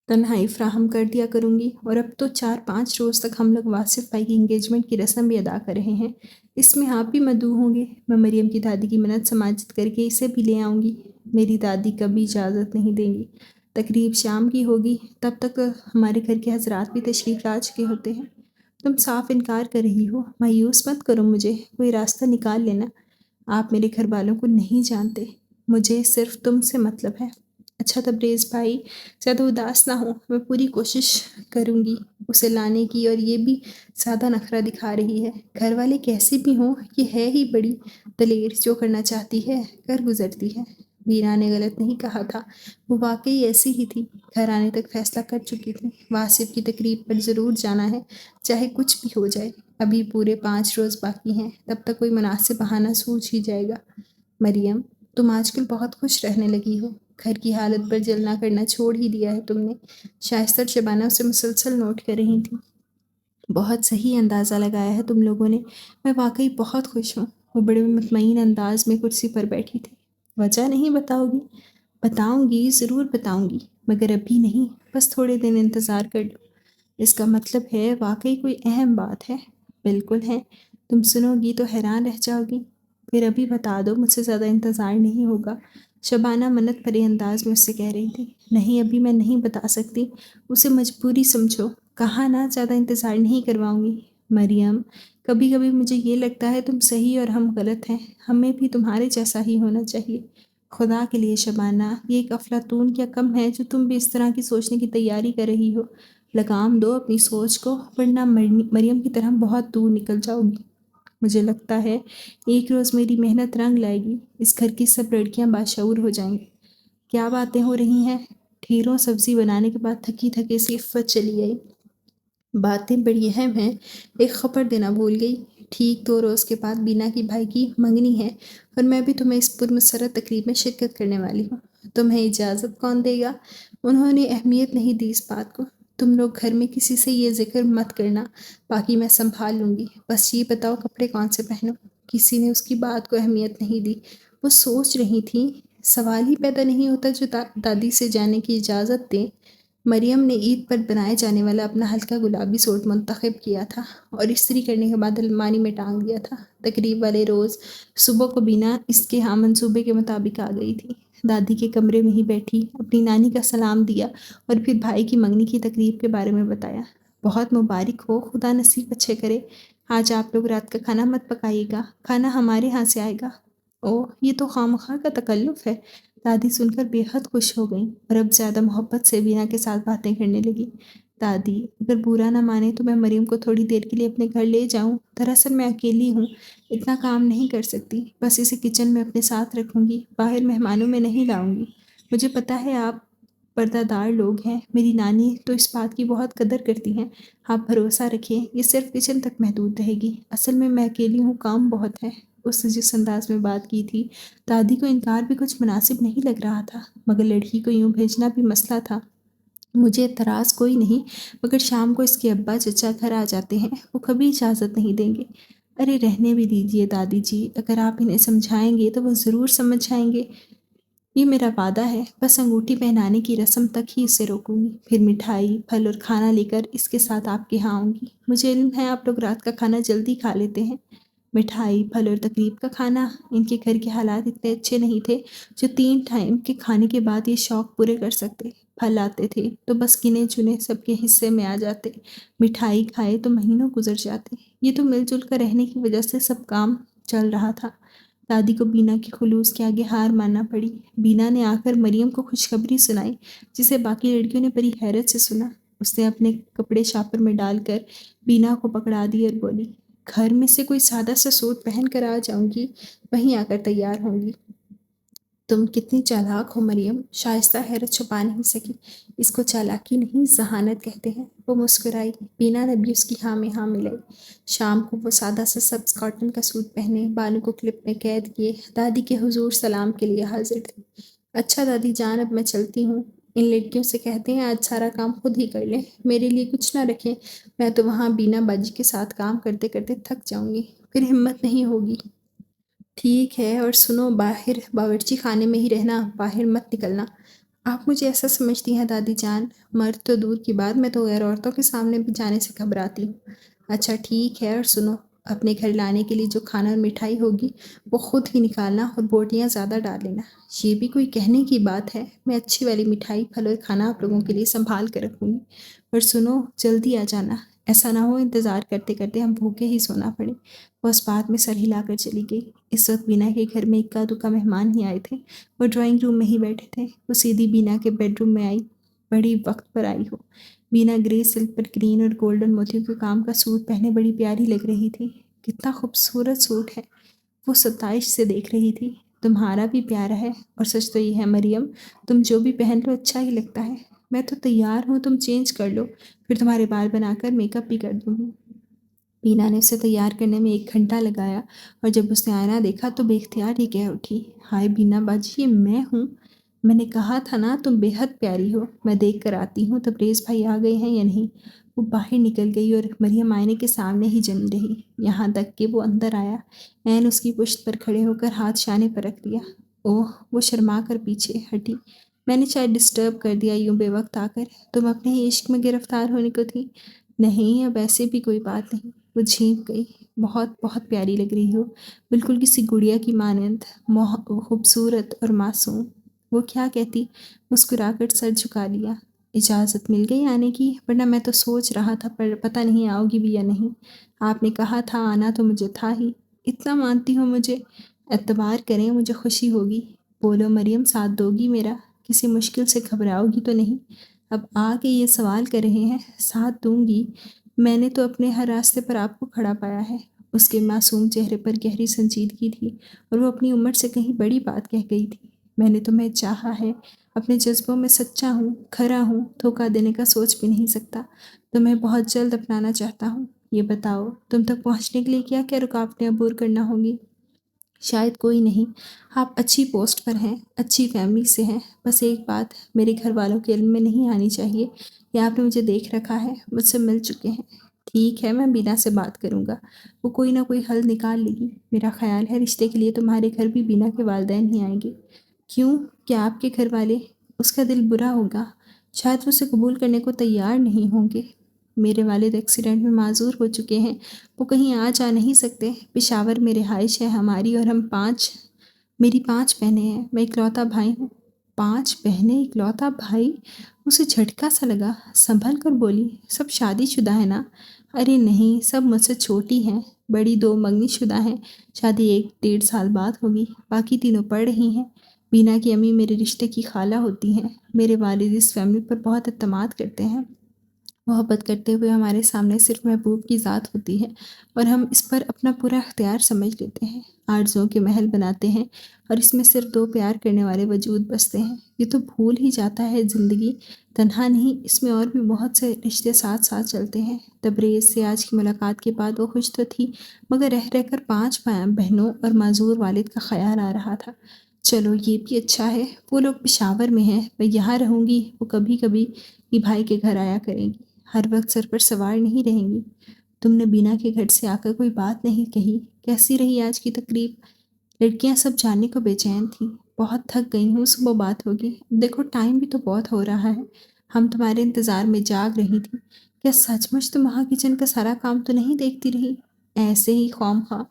تنہائی فراہم کر دیا کروں گی۔ اور اب تو 4-5 روز تک ہم لوگ واصف بھائی کی انگیجمنٹ کی رسم بھی ادا کر رہے ہیں، اس میں آپ بھی مدعو ہوں گے۔ میں مریم کی دادی کی منت سماجت کر کے اسے بھی لے آؤں گی۔ میری دادی کبھی اجازت نہیں دیں گی۔ تقریب شام کی ہوگی، تب تک ہمارے گھر کے حضرات بھی تشریف لا چکے ہوتے ہیں۔ تم صاف انکار کر رہی ہو، مایوس مت کرو مجھے، کوئی راستہ نکال لینا۔ آپ میرے گھر والوں کو نہیں جانتے، مجھے صرف تم سے مطلب ہے۔ اچھا تبریز بھائی، زیادہ اداس نہ ہو، میں پوری کوشش کروں گی اسے لانے کی، اور یہ بھی سادہ نخرہ دکھا رہی ہے۔ گھر والے کیسے بھی ہوں، یہ ہے ہی بڑی دلیر، جو کرنا چاہتی ہے کر گزرتی ہے۔ بینا نے غلط نہیں کہا تھا، وہ واقعی ایسی ہی تھی۔ گھر آنے تک فیصلہ کر چکی تھی، واصف کی تقریب پر ضرور جانا ہے، چاہے کچھ بھی ہو جائے۔ ابھی پورے 5 روز باقی ہیں، تب تک کوئی مناسب بہانہ سوچ ہی جائے گا۔ مریم، تم آج کل بہت خوش رہنے لگی ہو، گھر کی حالت پر جلنا کرنا چھوڑ ہی دیا ہے تم نے۔ شائستہ اور شبانہ اسے مسلسل نوٹ کر رہی تھیں۔ بہت صحیح اندازہ لگایا ہے تم لوگوں نے، میں واقعی بہت خوش ہوں۔ وہ بڑے مطمئن انداز میں کرسی پر بیٹھی تھی۔ وجہ نہیں بتاؤ گی؟ بتاؤں گی، ضرور بتاؤں گی، مگر ابھی نہیں، بس تھوڑے دن انتظار کر لو۔ اس کا مطلب ہے واقعی کوئی اہم بات ہے؟ بالکل ہے، تم سنو گی تو حیران رہ جاؤ گی۔ پھر ابھی بتا دو، مجھ سے زیادہ انتظار نہیں ہوگا۔ شبانہ منت بھرے انداز میں اس سے کہہ رہی تھی۔ نہیں، ابھی میں نہیں بتا سکتی، اسے مجبوری سمجھو۔ کہا نا، زیادہ انتظار نہیں کرواؤں گی۔ مریم، کبھی کبھی مجھے یہ لگتا ہے تم صحیح اور ہم غلط ہیں، ہمیں بھی تمہارے جیسا ہی ہونا چاہیے۔ خدا کے لیے شبانہ، یہ ایک افلاطون کیا کم ہے جو تم بھی اس طرح کی سوچنے کی تیاری کر رہی ہو؟ لگام دو اپنی سوچ کو، ورنہ مریم کی طرح بہت دور نکل جاؤ گی۔ مجھے لگتا ہے ایک روز میری محنت رنگ لائے گی، اس گھر کی سب لڑکیاں باشعور ہو جائیں گی۔ کیا باتیں ہو رہی ہیں؟ ڈھیروں سبزی بنانے کے بعد تھکی تھکی سی عفت چلی گئی۔ باتیں بڑی اہم ہیں، ایک خبر دینا بھول گئی۔ ٹھیک 2 روز کے بعد بینا کی بھائی کی منگنی ہے اور میں بھی تمہیں اس پرمسرت تقریب میں شرکت کرنے والی ہوں۔ تمہیں اجازت کون دے گا؟ انہوں نے اہمیت نہیں دی اس بات کو۔ تم لوگ گھر میں کسی سے یہ ذکر مت کرنا، باقی میں سنبھال لوں گی، بس یہ بتاؤ کپڑے کون سے پہنوں؟ کسی نے اس کی بات کو اہمیت نہیں دی۔ وہ سوچ رہی تھیں، سوال ہی پیدا نہیں ہوتا جو دادی سے جانے کی اجازت دیں۔ مریم نے عید پر بنائے جانے والا اپنا ہلکا گلابی سوٹ منتخب کیا تھا اور استری کرنے کے بعد الماری میں ٹانگ دیا تھا۔ تقریب والے روز صبح کو بینا اس کے ہاں منصوبے کے مطابق آ گئی تھی۔ دادی کے کمرے میں ہی بیٹھی اپنی نانی کا سلام دیا اور پھر بھائی کی منگنی کی تقریب کے بارے میں بتایا۔ بہت مبارک ہو، خدا نصیب اچھے کرے۔ آج آپ لوگ رات کا کھانا مت پکائیے گا، کھانا ہمارے ہاں سے آئے گا۔ اوہ، یہ تو خواہ کا تکلف ہے۔ دادی سن کر بے حد خوش ہو گئیں اور اب زیادہ محبت سے بینا کے ساتھ باتیں کرنے لگی۔ دادی، اگر برا نہ مانے تو میں مریم کو تھوڑی دیر کے لیے اپنے گھر لے جاؤں؟ دراصل میں اکیلی ہوں، اتنا کام نہیں کر سکتی، بس اسے کچن میں اپنے ساتھ رکھوں گی، باہر مہمانوں میں نہیں لاؤں گی۔ مجھے پتہ ہے آپ پردہ دار لوگ ہیں، میری نانی تو اس بات کی بہت قدر کرتی ہیں۔ آپ بھروسہ رکھیں، یہ صرف کچن تک محدود رہے گی، اصل میں اکیلی ہوں، کام بہت ہے۔ اس نے جس انداز میں بات کی تھی، دادی کو انکار بھی کچھ مناسب نہیں لگ رہا تھا، مگر لڑکی کو یوں بھیجنا بھی مسئلہ تھا۔ مجھے اعتراض کوئی نہیں، مگر شام کو اس کے ابا چچا گھر آ جاتے ہیں، وہ کبھی اجازت نہیں دیں گے۔ ارے رہنے بھی دیجیے دادی جی، اگر آپ انہیں سمجھائیں گے تو وہ ضرور سمجھ جائیں گے۔ یہ میرا وعدہ ہے، بس انگوٹھی پہنانے کی رسم تک ہی اسے روکوں گی، پھر مٹھائی پھل اور کھانا لے کر اس کے ساتھ آپ کے ہاں آؤں گی۔ مجھے علم ہے آپ لوگ رات کا کھانا جلدی کھا لیتے ہیں۔ مٹھائی پھل اور تقریب کا کھانا، ان کے گھر کے حالات اتنے اچھے نہیں تھے جو 3 ٹائم کے کھانے کے بعد یہ شوق پورے کر سکتے۔ پھل آتے تھے تو بس گنے چنے سب کے حصے میں آ جاتے، مٹھائی کھائے تو مہینوں گزر جاتے۔ یہ تو مل جل کر رہنے کی وجہ سے سب کام چل رہا تھا۔ دادی کو بینا کے خلوص کے آگے ہار ماننا پڑی۔ بینا نے آ کر مریم کو خوشخبری سنائی، جسے باقی لڑکیوں نے بڑی حیرت سے سنا۔ اس نے اپنے کپڑے شاپر میں ڈال کر بینا کو پکڑا دی اور بولی، گھر میں سے کوئی سادہ سا سوٹ پہن کر آ جاؤں گی، وہیں آ کر تیار ہوں گی۔ تم کتنی چالاک ہو مریم، شائستہ حیرت چھپا نہیں سکی۔ اس کو چالاکی نہیں، ذہانت کہتے ہیں۔ وہ مسکرائی، بینا نے بھی اس کی ہاں میں ہاں ملائی۔ شام کو وہ سادہ سا سبز کاٹن کا سوٹ پہنے، بالوں کو کلپ میں قید کیے، دادی کے حضور سلام کے لیے حاضر تھی۔ اچھا دادی جان، اب میں چلتی ہوں۔ ان لڑکیوں سے کہتے ہیں آج سارا کام خود ہی کر لیں، میرے لیے کچھ نہ رکھیں، میں تو وہاں بینا باجی کے ساتھ کام کرتے کرتے تھک جاؤں گی، پھر ہمت نہیں ہوگی۔ ٹھیک ہے، اور سنو، باہر باورچی خانے میں ہی رہنا، باہر مت نکلنا۔ آپ مجھے ایسا سمجھتی ہیں دادی جان؟ مرد تو دور کی بات، میں تو غیر عورتوں کے سامنے بھی جانے سے گھبراتی ہوں۔ اچھا ٹھیک ہے، اور سنو، اپنے گھر لانے کے لیے جو کھانا اور مٹھائی ہوگی وہ خود ہی نکالنا اور بوٹیاں زیادہ ڈال لینا۔ یہ بھی کوئی کہنے کی بات ہے، میں اچھی والی مٹھائی پھل اور کھانا آپ لوگوں کے لیے سنبھال کر رکھوں گی۔ اور سنو، جلدی آ جانا، ایسا نہ ہو انتظار کرتے کرتے ہم بھوکے ہی سونا پڑے۔ وہ اس بات میں سر ہلا کر چلی گئی۔ اس وقت بینا کے گھر میں اکا دکا مہمان ہی آئے تھے، وہ ڈرائنگ روم میں ہی بیٹھے تھے۔ وہ سیدھی بینا کے بیڈ روم میں آئی۔ بڑی وقت پر آئی ہو۔ بینا گرے سلک پر گرین اور گولڈن موتیوں کے کام کا سوٹ پہنے بڑی پیاری لگ رہی تھی۔ کتنا خوبصورت سوٹ ہے، وہ ستائش سے دیکھ رہی تھی۔ تمہارا بھی پیارا ہے، اور سچ تو یہ ہے مریم، تم جو بھی پہن لو اچھا ہی لگتا ہے۔ میں تو تیار ہوں، تم چینج کر لو، پھر تمہارے بال بنا کر میک اپ بھی کر دوں گی۔ بینا نے اسے تیار کرنے میں 1 گھنٹہ لگایا، اور جب اس نے آئینہ دیکھا تو بے اختیار ہی کہہ اٹھی، ہائے بینا باجی، یہ میں ہوں؟ میں نے کہا تھا نا تم بے حد پیاری ہو، میں دیکھ کر آتی ہوں تبریز بھائی آ گئے ہیں یا نہیں۔ وہ باہر نکل گئی اور مریم آئینے کے سامنے ہی جمی رہی، یہاں تک کہ وہ اندر آیا، عین اس کی پشت پر کھڑے ہو کر ہاتھ شانے پر رکھ دیا۔ اوہ، وہ شرما کر پیچھے ہٹی۔ میں نے شاید ڈسٹرب کر دیا یوں بے وقت آ کر، تم اپنے ہی عشق میں گرفتار ہونے کو تھی؟ نہیں، اب ایسے بھی کوئی بات نہیں۔ وہ جھینک گئی، بہت بہت پیاری لگ رہی ہو، بالکل کسی گڑیا کی مانند، خوبصورت اور معصوم۔ وہ کیا کہتی، مسکرا کر سر جھکا لیا۔ اجازت مل گئی آنے کی، ورنہ میں تو سوچ رہا تھا پر پتہ نہیں آؤ گی بھی یا نہیں۔ آپ نے کہا تھا آنا تو مجھے تھا ہی، اتنا مانتی ہو مجھے، اعتبار کریں مجھے خوشی ہوگی۔ بولو مریم، ساتھ دو گی میرا؟ کسی مشکل سے گھبراؤ گی تو نہیں؟ اب آ کے یہ سوال کر رہے ہیں، ساتھ دوں گی؟ میں نے تو اپنے ہر راستے پر آپ کو کھڑا پایا ہے۔ اس کے معصوم چہرے پر گہری سنجیدگی تھی، اور وہ اپنی عمر سے کہیں بڑی بات کہہ گئی تھی۔ میں نے تمہیں چاہا ہے، اپنے جذبوں میں سچا ہوں، کھرا ہوں، دھوکہ دینے کا سوچ بھی نہیں سکتا۔ تمہیں بہت جلد اپنانا چاہتا ہوں۔ یہ بتاؤ، تم تک پہنچنے کے لیے کیا کیا رکاوٹیں عبور کرنا ہوگی؟ شاید کوئی نہیں، آپ اچھی پوسٹ پر ہیں، اچھی فیملی سے ہیں، بس ایک بات میرے گھر والوں کے علم میں نہیں آنی چاہیے کہ آپ نے مجھے دیکھ رکھا ہے، مجھ سے مل چکے ہیں۔ ٹھیک ہے، میں بینا سے بات کروں گا، وہ کوئی نہ کوئی حل نکال لے گی۔ میرا خیال ہے رشتے کے لیے تمہارے گھر بھی بینا کے والدین ہی آئیں گے۔ کیوں؟ کیا آپ کے گھر والے؟ اس کا دل برا ہوگا، شاید وہ اسے قبول کرنے کو تیار نہیں ہوں گے۔ میرے والد ایکسیڈنٹ میں معذور ہو چکے ہیں، وہ کہیں آ جا نہیں سکتے۔ پشاور میں رہائش ہے ہماری، اور میری 5 بہنیں ہیں، میں اکلوتا بھائی ہوں۔ 5 بہنیں، اکلوتا بھائی؟ اسے جھٹکا سا لگا، سنبھل کر بولی، سب شادی شدہ ہیں نا؟ ارے نہیں، سب مجھ سے چھوٹی ہیں، بڑی 2 منگنی شدہ ہیں، شادی 1 ڈیڑھ سال بعد ہوگی، باقی تینوں پڑھ رہی ہیں۔ بینا کی امی میرے رشتے کی خالہ ہوتی ہیں۔ میرے والد اس فیملی پر بہت اعتماد کرتے ہیں، محبت کرتے ہوئے ہمارے سامنے صرف محبوب کی ذات ہوتی ہے، اور ہم اس پر اپنا پورا اختیار سمجھ لیتے ہیں، آرزوؤں کے محل بناتے ہیں، اور اس میں صرف 2 پیار کرنے والے وجود بستے ہیں۔ یہ تو بھول ہی جاتا ہے زندگی تنہا نہیں، اس میں اور بھی بہت سے رشتے ساتھ ساتھ چلتے ہیں۔ تبریز سے آج کی ملاقات کے بعد وہ خوش تو تھی، مگر رہ رہ کر 5 بہنوں اور معذور والد کا خیال آ رہا تھا۔ چلو یہ بھی اچھا ہے، وہ لوگ پشاور میں ہیں، میں یہاں رہوں گی، وہ کبھی کبھی بھی بھائی کے گھر آیا کریں گی، ہر وقت سر پر سوار نہیں رہیں گی۔ تم نے بینا کے گھر سے آ کر کوئی بات نہیں کہی، کیسی رہی آج کی تقریب؟ لڑکیاں سب جاننے کو بے چین تھیں۔ بہت تھک گئی ہوں، صبح بات ہوگی، دیکھو ٹائم بھی تو بہت ہو رہا ہے، ہم تمہارے انتظار میں جاگ رہی تھی۔ کیا سچ مچ تم وہاں کچن کا سارا کام تو نہیں دیکھتی رہی؟ ایسے ہی خواہ خواہ،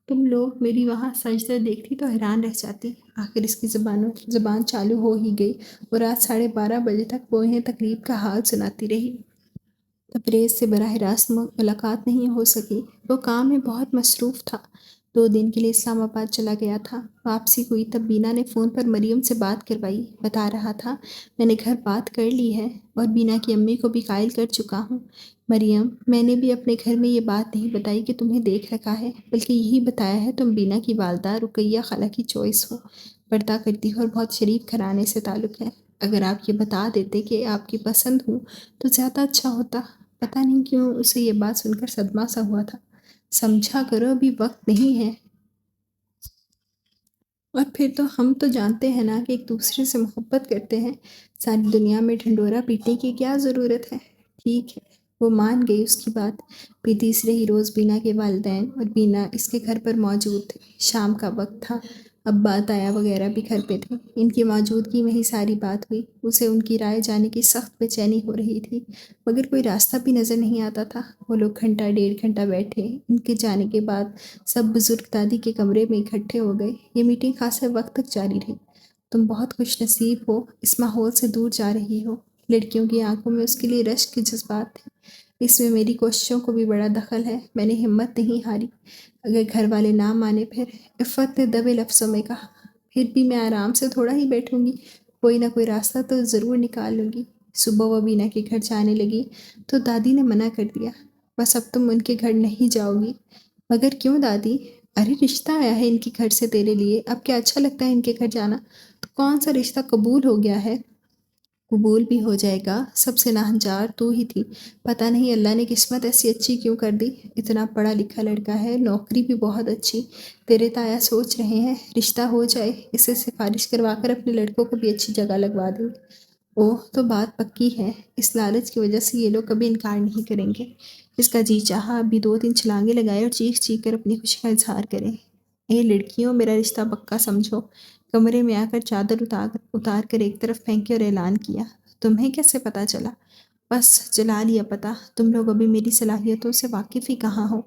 تم لوگ میری وہاں سجدہ دیکھتی تو حیران رہ جاتی۔ آخر اس کی زبان چالو ہو ہی گئی، اور رات 12:30 بجے تک وہ انہیں تقریب کا حال سناتی رہی۔ تبریز سے براہ راست ملاقات نہیں ہو سکی، وہ کام میں بہت مصروف تھا، 2 دن کے لیے اسلام آباد چلا گیا تھا۔ واپسی ہوئی تب بینا نے فون پر مریم سے بات کروائی، بتا رہا تھا، میں نے گھر بات کر لی ہے، اور بینا کی امی کو بھی قائل کر چکا ہوں۔ مریم، میں نے بھی اپنے گھر میں یہ بات نہیں بتائی کہ تمہیں دیکھ رکھا ہے، بلکہ یہی بتایا ہے تم بینا کی والدہ رقیہ خالہ کی چوائس ہو، پردہ کرتی ہو اور بہت شریف گھرانے سے تعلق ہے۔ اگر آپ یہ بتا دیتے کہ آپ کی پسند ہوں تو زیادہ اچھا ہوتا۔ پتہ نہیں کیوں اسے یہ بات سن کر صدمہ سا ہوا تھا۔ سمجھا کرو، ابھی وقت نہیں ہے، اور پھر تو ہم تو جانتے ہیں نا کہ ایک دوسرے سے محبت کرتے ہیں، ساری دنیا میں ڈھنڈورا پیٹنے کی کیا ضرورت ہے۔ ٹھیک ہے، وہ مان گئی اس کی بات۔ پھر تیسرے ہی روز بینا کے والدین اور بینا اس کے گھر پر موجود تھے۔ شام کا وقت تھا، ابا تایا وغیرہ بھی گھر پہ تھے، ان کی موجودگی میں ہی ساری بات ہوئی۔ اسے ان کی رائے جانے کی سخت بے چینی ہو رہی تھی، مگر کوئی راستہ بھی نظر نہیں آتا تھا۔ وہ لوگ گھنٹہ 1.5 گھنٹہ بیٹھے، ان کے جانے کے بعد سب بزرگ دادی کے کمرے میں اکٹھے ہو گئے۔ یہ میٹنگ خاصے وقت تک جاری رہی۔ تم بہت خوش نصیب ہو، اس ماحول سے دور جا رہی ہو۔ لڑکیوں کی آنکھوں میں اس کے لیے رشک کے جذبات تھے۔ اس میں میری کوششوں کو بھی بڑا دخل ہے، میں نے ہمت نہیں ہاری۔ اگر گھر والے نہ مانے پھر؟ عفت نے دبے لفظوں میں کہا۔ پھر بھی میں آرام سے تھوڑا ہی بیٹھوں گی، کوئی نہ کوئی راستہ تو ضرور نکال لوں گی۔ صبح وہ بینا کے گھر جانے لگی تو دادی نے منع کر دیا، بس اب تم ان کے گھر نہیں جاؤ گی۔ مگر کیوں دادی؟ ارے رشتہ آیا ہے ان کے گھر سے تیرے لیے، اب کیا اچھا لگتا ہے ان کے گھر جانا؟ تو کون سا رشتہ قبول ہو گیا ہے؟ قبول بھی ہو جائے گا، سب سے ناہنجار تو ہی تھی، پتہ نہیں اللہ نے قسمت ایسی اچھی کیوں کر دی۔ اتنا پڑھا لکھا لڑکا ہے، نوکری بھی بہت اچھی، تیرے تایا سوچ رہے ہیں رشتہ ہو جائے، اسے سفارش کروا کر اپنے لڑکوں کو بھی اچھی جگہ لگوا دیں گے۔ اوہ تو بات پکی ہے، اس لالچ کی وجہ سے یہ لوگ کبھی انکار نہیں کریں گے۔ اس کا جی چاہا ابھی 2 3 چھلانگے لگائے اور چیخ چیخ کر اپنی خوشی کا اظہار کریں۔ اے لڑکیوں، میرا رشتہ پکا سمجھو۔ کمرے میں آ کر چادر اتار کر ایک طرف پھینکی اور اعلان کیا، تمہیں کیسے پتا چلا؟ بس چلا لیا پتا، تم لوگ ابھی میری صلاحیتوں سے واقف ہی کہاں ہو۔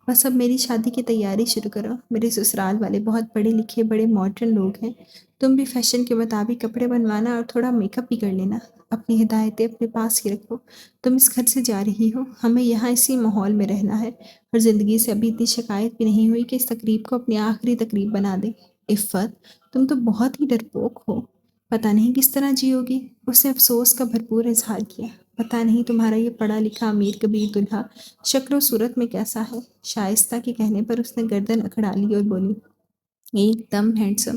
بس اب میری شادی کی تیاری شروع کرو، میرے سسرال والے بہت پڑھے لکھے بڑے ماڈرن لوگ ہیں، تم بھی فیشن کے مطابق کپڑے بنوانا اور تھوڑا میک اپ بھی کر لینا، اپنی ہدایتیں اپنے پاس ہی رکھو۔ تم اس گھر سے جا رہی ہو، ہمیں یہاں اسی ماحول میں رہنا ہے، اور زندگی سے ابھی اتنی شکایت بھی نہیں ہوئی کہ اس تقریب کو اپنی آخری تقریب بنا دیں۔ عفت، تم تو بہت ہی ڈرپوک ہو، پتہ نہیں کس طرح جیو گی۔ اس نے افسوس کا بھرپور اظہار کیا، پتہ نہیں تمہارا یہ پڑھا لکھا امیر کبیر دلہا شکل و صورت میں کیسا ہے۔ شائستہ کے کہنے پر اس نے گردن اکھڑا لی اور بولی، ایک دم ہینڈسم،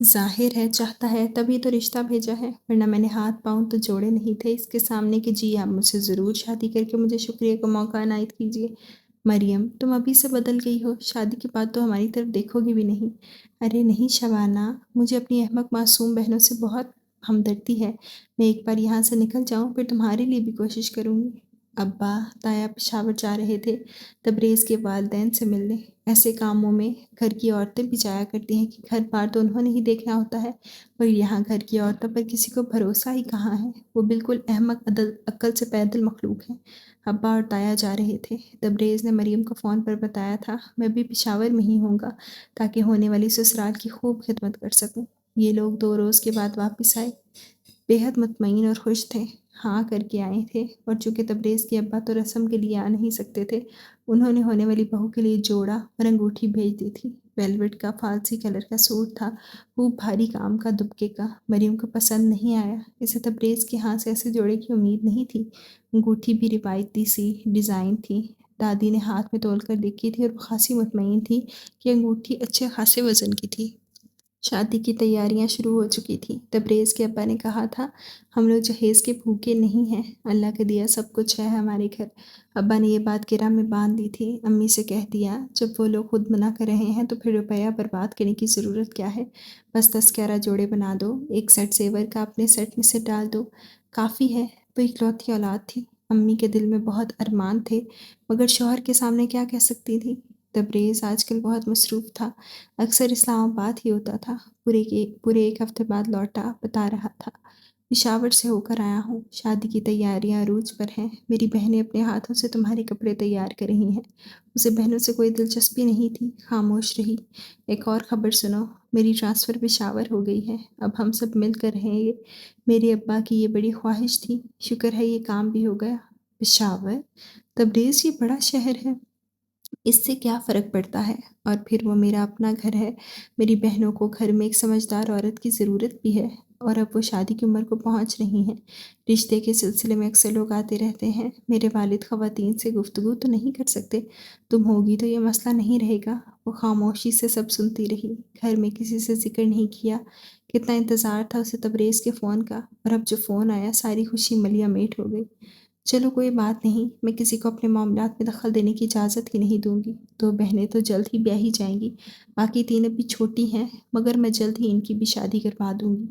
ظاہر ہے چاہتا ہے تبھی تو رشتہ بھیجا ہے، ورنہ میں نے ہاتھ پاؤں تو جوڑے نہیں تھے اس کے سامنے کہ جی آپ مجھ سے ضرور شادی کر کے مجھے شکریہ کا موقع عنایت کیجیے۔ مریم تم ابھی سے بدل گئی ہو، شادی کے بعد تو ہماری طرف دیکھو گی بھی نہیں۔ ارے نہیں شبانہ، مجھے اپنی احمق معصوم بہنوں سے بہت ہمدردی ہے، میں ایک بار یہاں سے نکل جاؤں پھر تمہارے لیے بھی کوشش کروں گی۔ ابا تایا پشاور جا رہے تھے تبریز کے والدین سے ملنے، ایسے کاموں میں گھر کی عورتیں بھی جایا کرتی ہیں کہ گھر بار تو انہوں نے ہی دیکھنا ہوتا ہے، مگر یہاں گھر کی عورتوں پر کسی کو بھروسہ ہی کہاں ہے، وہ بالکل احمق عقل سے پیدل مخلوق ہیں۔ ابا اور تایا جا رہے تھے، تبریز نے مریم کو فون پر بتایا تھا میں بھی پشاور میں ہی ہوں گا تاکہ ہونے والی سسرال کی خوب خدمت کر سکوں۔ یہ لوگ 2 روز کے بعد واپس آئے، بے حد مطمئن اور خوش تھے، ہاں کر کے آئے تھے، اور چونکہ تبریز کے ابا تو رسم کے لیے آ نہیں سکتے تھے، انہوں نے ہونے والی بہو کے لیے جوڑا اور انگوٹھی بھیج دی تھی۔ ویلوٹ کا فالسی کلر کا سوٹ تھا، خوب بھاری کام کا دبکے کا، مریم کو پسند نہیں آیا، اسے تبریز کے ہاں سے ایسے جوڑے کی امید نہیں تھی۔ انگوٹھی بھی روایتی سی ڈیزائن تھی، دادی نے ہاتھ میں تول کر دیکھی تھی اور وہ خاصی مطمئن تھی کہ انگوٹھی اچھے خاصے وزن کی تھی۔ شادی کی تیاریاں شروع ہو چکی تھیں، تبریز کے ابا نے کہا تھا ہم لوگ جہیز کے بھوکے نہیں ہیں، اللہ کا دیا سب کچھ ہے ہمارے گھر۔ ابا نے یہ بات گرہ میں باندھ دی تھی، امی سے کہہ دیا جب وہ لوگ خود منع کر رہے ہیں تو پھر روپیہ برباد کرنے کی ضرورت کیا ہے، بس 10-11 جوڑے بنا دو، ایک سیٹ زیور کا اپنے سیٹ میں سے ڈال دو، کافی ہے۔ وہ اکلوتی اولاد تھی، امی کے دل میں بہت ارمان تھے، مگر شوہر کے سامنے کیا کہہ سکتی تھی۔ تبریز آج کل بہت مصروف تھا، اکثر اسلام آباد ہی ہوتا تھا، پورے ایک ہفتے بعد لوٹا، بتا رہا تھا پشاور سے ہو کر آیا ہوں، شادی کی تیاریاں عروج پر ہیں، میری بہنیں اپنے ہاتھوں سے تمہارے کپڑے تیار کر رہی ہیں۔ اسے بہنوں سے کوئی دلچسپی نہیں تھی، خاموش رہی۔ ایک اور خبر سنو، میری ٹرانسفر پشاور ہو گئی ہے، اب ہم سب مل کر رہیں گے، میرے ابا کی یہ بڑی خواہش تھی، شکر ہے یہ کام بھی ہو گیا۔ پشاور؟ تبریز یہ بڑا شہر ہے، اس سے کیا فرق پڑتا ہے، اور پھر وہ میرا اپنا گھر ہے، میری بہنوں کو گھر میں ایک سمجھدار عورت کی ضرورت بھی ہے، اور اب وہ شادی کی عمر کو پہنچ رہی ہیں، رشتے کے سلسلے میں اکثر لوگ آتے رہتے ہیں، میرے والد خواتین سے گفتگو تو نہیں کر سکتے، تم ہوگی تو یہ مسئلہ نہیں رہے گا۔ وہ خاموشی سے سب سنتی رہی، گھر میں کسی سے ذکر نہیں کیا، کتنا انتظار تھا اسے تبریز کے فون کا، اور اب جو فون آیا ساری خوشی ملیا میٹ ہو گئی۔ چلو کوئی بات نہیں، میں کسی کو اپنے معاملات میں دخل دینے کی اجازت ہی نہیں دوں گی، 2 بہنیں تو جلد ہی بیاہی جائیں گی، باقی 3 ابھی چھوٹی ہیں، مگر میں جلد ہی ان کی بھی شادی کروا دوں گی،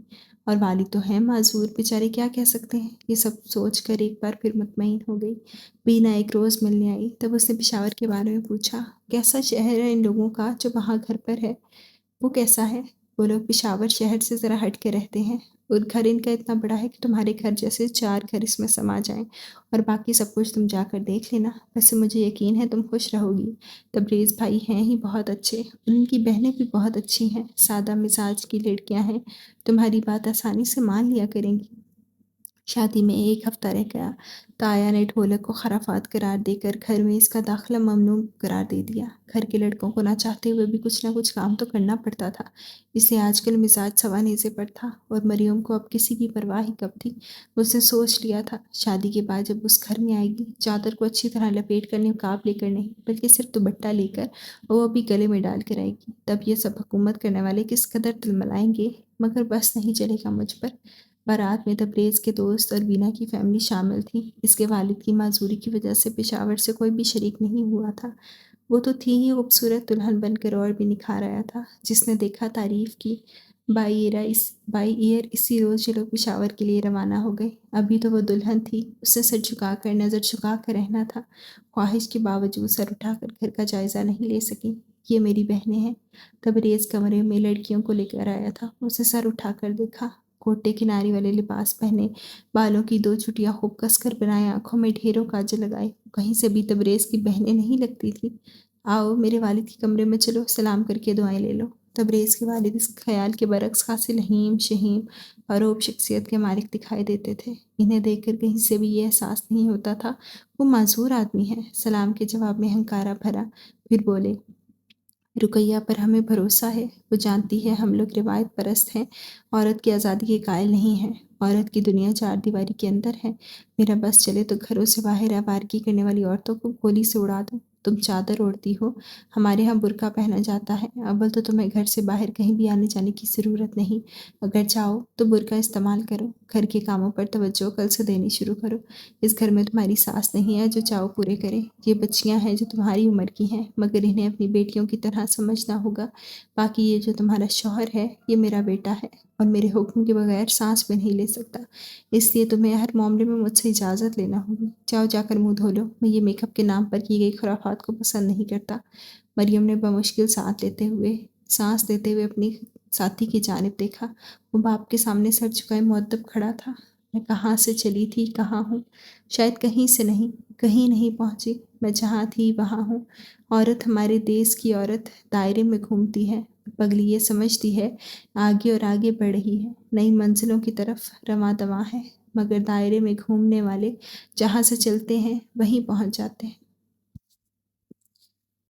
اور والد تو ہیں معذور، بیچارے کیا کہہ سکتے ہیں۔ یہ سب سوچ کر ایک بار پھر مطمئن ہو گئی۔ بینا ایک روز ملنے آئی، تب اس نے پشاور کے بارے میں پوچھا، کیسا شہر ہے ان لوگوں کا جو وہاں گھر پر ہے؟ وہ کیسا ہے؟ وہ لوگ پشاور شہر سے ذرا ہٹ کے رہتے ہیں، اور گھر ان کا اتنا بڑا ہے کہ تمہارے گھر جیسے 4 گھر اس میں سما جائیں، اور باقی سب کچھ تم جا کر دیکھ لینا، ویسے مجھے یقین ہے تم خوش رہو گی، تبریز بھائی ہیں ہی بہت اچھے، ان کی بہنیں بھی بہت اچھی ہیں، سادہ مزاج کی لڑکیاں ہیں، تمہاری بات آسانی سے مان لیا کریں گی۔ شادی میں ایک ہفتہ رہ گیا، تایا نے ڈھولک کو خرافات قرار دے کر گھر میں اس کا داخلہ ممنوع قرار دے دیا۔ گھر کے لڑکوں کو نہ چاہتے ہوئے بھی کچھ نہ کچھ کام تو کرنا پڑتا تھا، اس لیے آج کل مزاج سوا نیزے پر تھا، اور مریم کو اب کسی کی پرواہ ہی کب تھی۔ اس نے سوچ لیا تھا شادی کے بعد جب اس گھر میں آئے گی، چادر کو اچھی طرح لپیٹ کر نقاب لے کر نہیں بلکہ صرف دوپٹہ لے کر، وہ بھی گلے میں ڈال کر آئے گی، تب یہ سب حکومت کرنے والے کس قدر تلملائیں گے، مگر بس نہیں چلے گا مجھ پر۔ بارات میں تبریز کے دوست اور وینا کی فیملی شامل تھی، اس کے والد کی معذوری کی وجہ سے پشاور سے کوئی بھی شریک نہیں ہوا تھا، وہ تو تھی ہی خوبصورت دلہن بن کر اور بھی نکھار آیا تھا، جس نے دیکھا تعریف کی۔ بائی ایئر اسی روز یہ لوگ پشاور کے لیے روانہ ہو گئے، ابھی تو وہ دلہن تھی، اسے سر جھکا کر نظر جھکا کر رہنا تھا، خواہش کے باوجود سر اٹھا کر گھر کا جائزہ نہیں لے سکی۔ یہ میری بہنیں ہیں، تبریز کمرے میں لڑکیوں کو لے کر آیا تھا، اسے سر اٹھا کر دیکھا، کوٹے کناری والے لباس پہنے، بالوں کی 2 چھٹیاں خوب کس کر بنائے، آنکھوں میں ڈھیروں کاجل لگائے، کہیں سے بھی تبریز کی بہنیں نہیں لگتی تھی۔ آؤ میرے والد کے کمرے میں چلو، سلام کر کے دعائیں لے لو۔ تبریز کے والد اس خیال کے برعکس خاصے لحیم شہیم فروب شخصیت کے مالک دکھائی دیتے تھے، انہیں دیکھ کر کہیں سے بھی یہ احساس نہیں ہوتا تھا وہ معذور آدمی ہے۔ سلام کے جواب میں ہنکارا بھرا، پھر بولے، رقیہ پر ہمیں بھروسہ ہے، وہ جانتی ہے ہم لوگ روایت پرست ہیں، عورت کی آزادی کے قائل نہیں ہیں، عورت کی دنیا 4 دیواری کے اندر ہے، میرا بس چلے تو گھروں سے باہر آوارگی کرنے والی عورتوں کو گولی سے اڑا دوں۔ تم چادر اوڑھتی ہو، ہمارے ہاں برقع پہنا جاتا ہے۔ اول تو تمہیں گھر سے باہر کہیں بھی آنے جانے کی ضرورت نہیں، اگر چاہو تو برقع استعمال کرو، گھر کے کاموں پر توجہ کل سے دینی شروع کرو۔ اس گھر میں تمہاری ساس نہیں ہے جو چاؤ پورے کرے، یہ بچیاں ہیں جو تمہاری عمر کی ہیں مگر انہیں اپنی بیٹیوں کی طرح سمجھنا ہوگا۔ باقی یہ جو تمہارا شوہر ہے یہ میرا بیٹا ہے اور میرے حکم کے بغیر سانس بھی نہیں لے سکتا، اس لیے تمہیں ہر معاملے میں مجھ سے اجازت لینا ہوگی۔ جاؤ جا کر منہ دھو لو، میں یہ میک اپ کے نام پر کی گئی خرافات کو پسند نہیں کرتا۔ مریم نے بمشکل سانس لیتے ہوئے اپنی ساتھی کی جانب دیکھا۔ وہ باپ کے سامنے سر جھکائے مؤدب کھڑا تھا۔ میں کہاں سے چلی تھی، کہاں ہوں؟ شاید کہیں سے نہیں، کہیں نہیں پہنچی، میں جہاں تھی وہاں ہوں۔ عورت، ہمارے دیس کی عورت دائرے میں گھومتی ہے، پگلی یہ سمجھتی ہے آگے اور آگے بڑھ رہی ہے، نئی منزلوں کی طرف رواں دواں ہے، مگر دائرے میں گھومنے والے جہاں سے چلتے ہیں وہیں پہنچ جاتے ہیں۔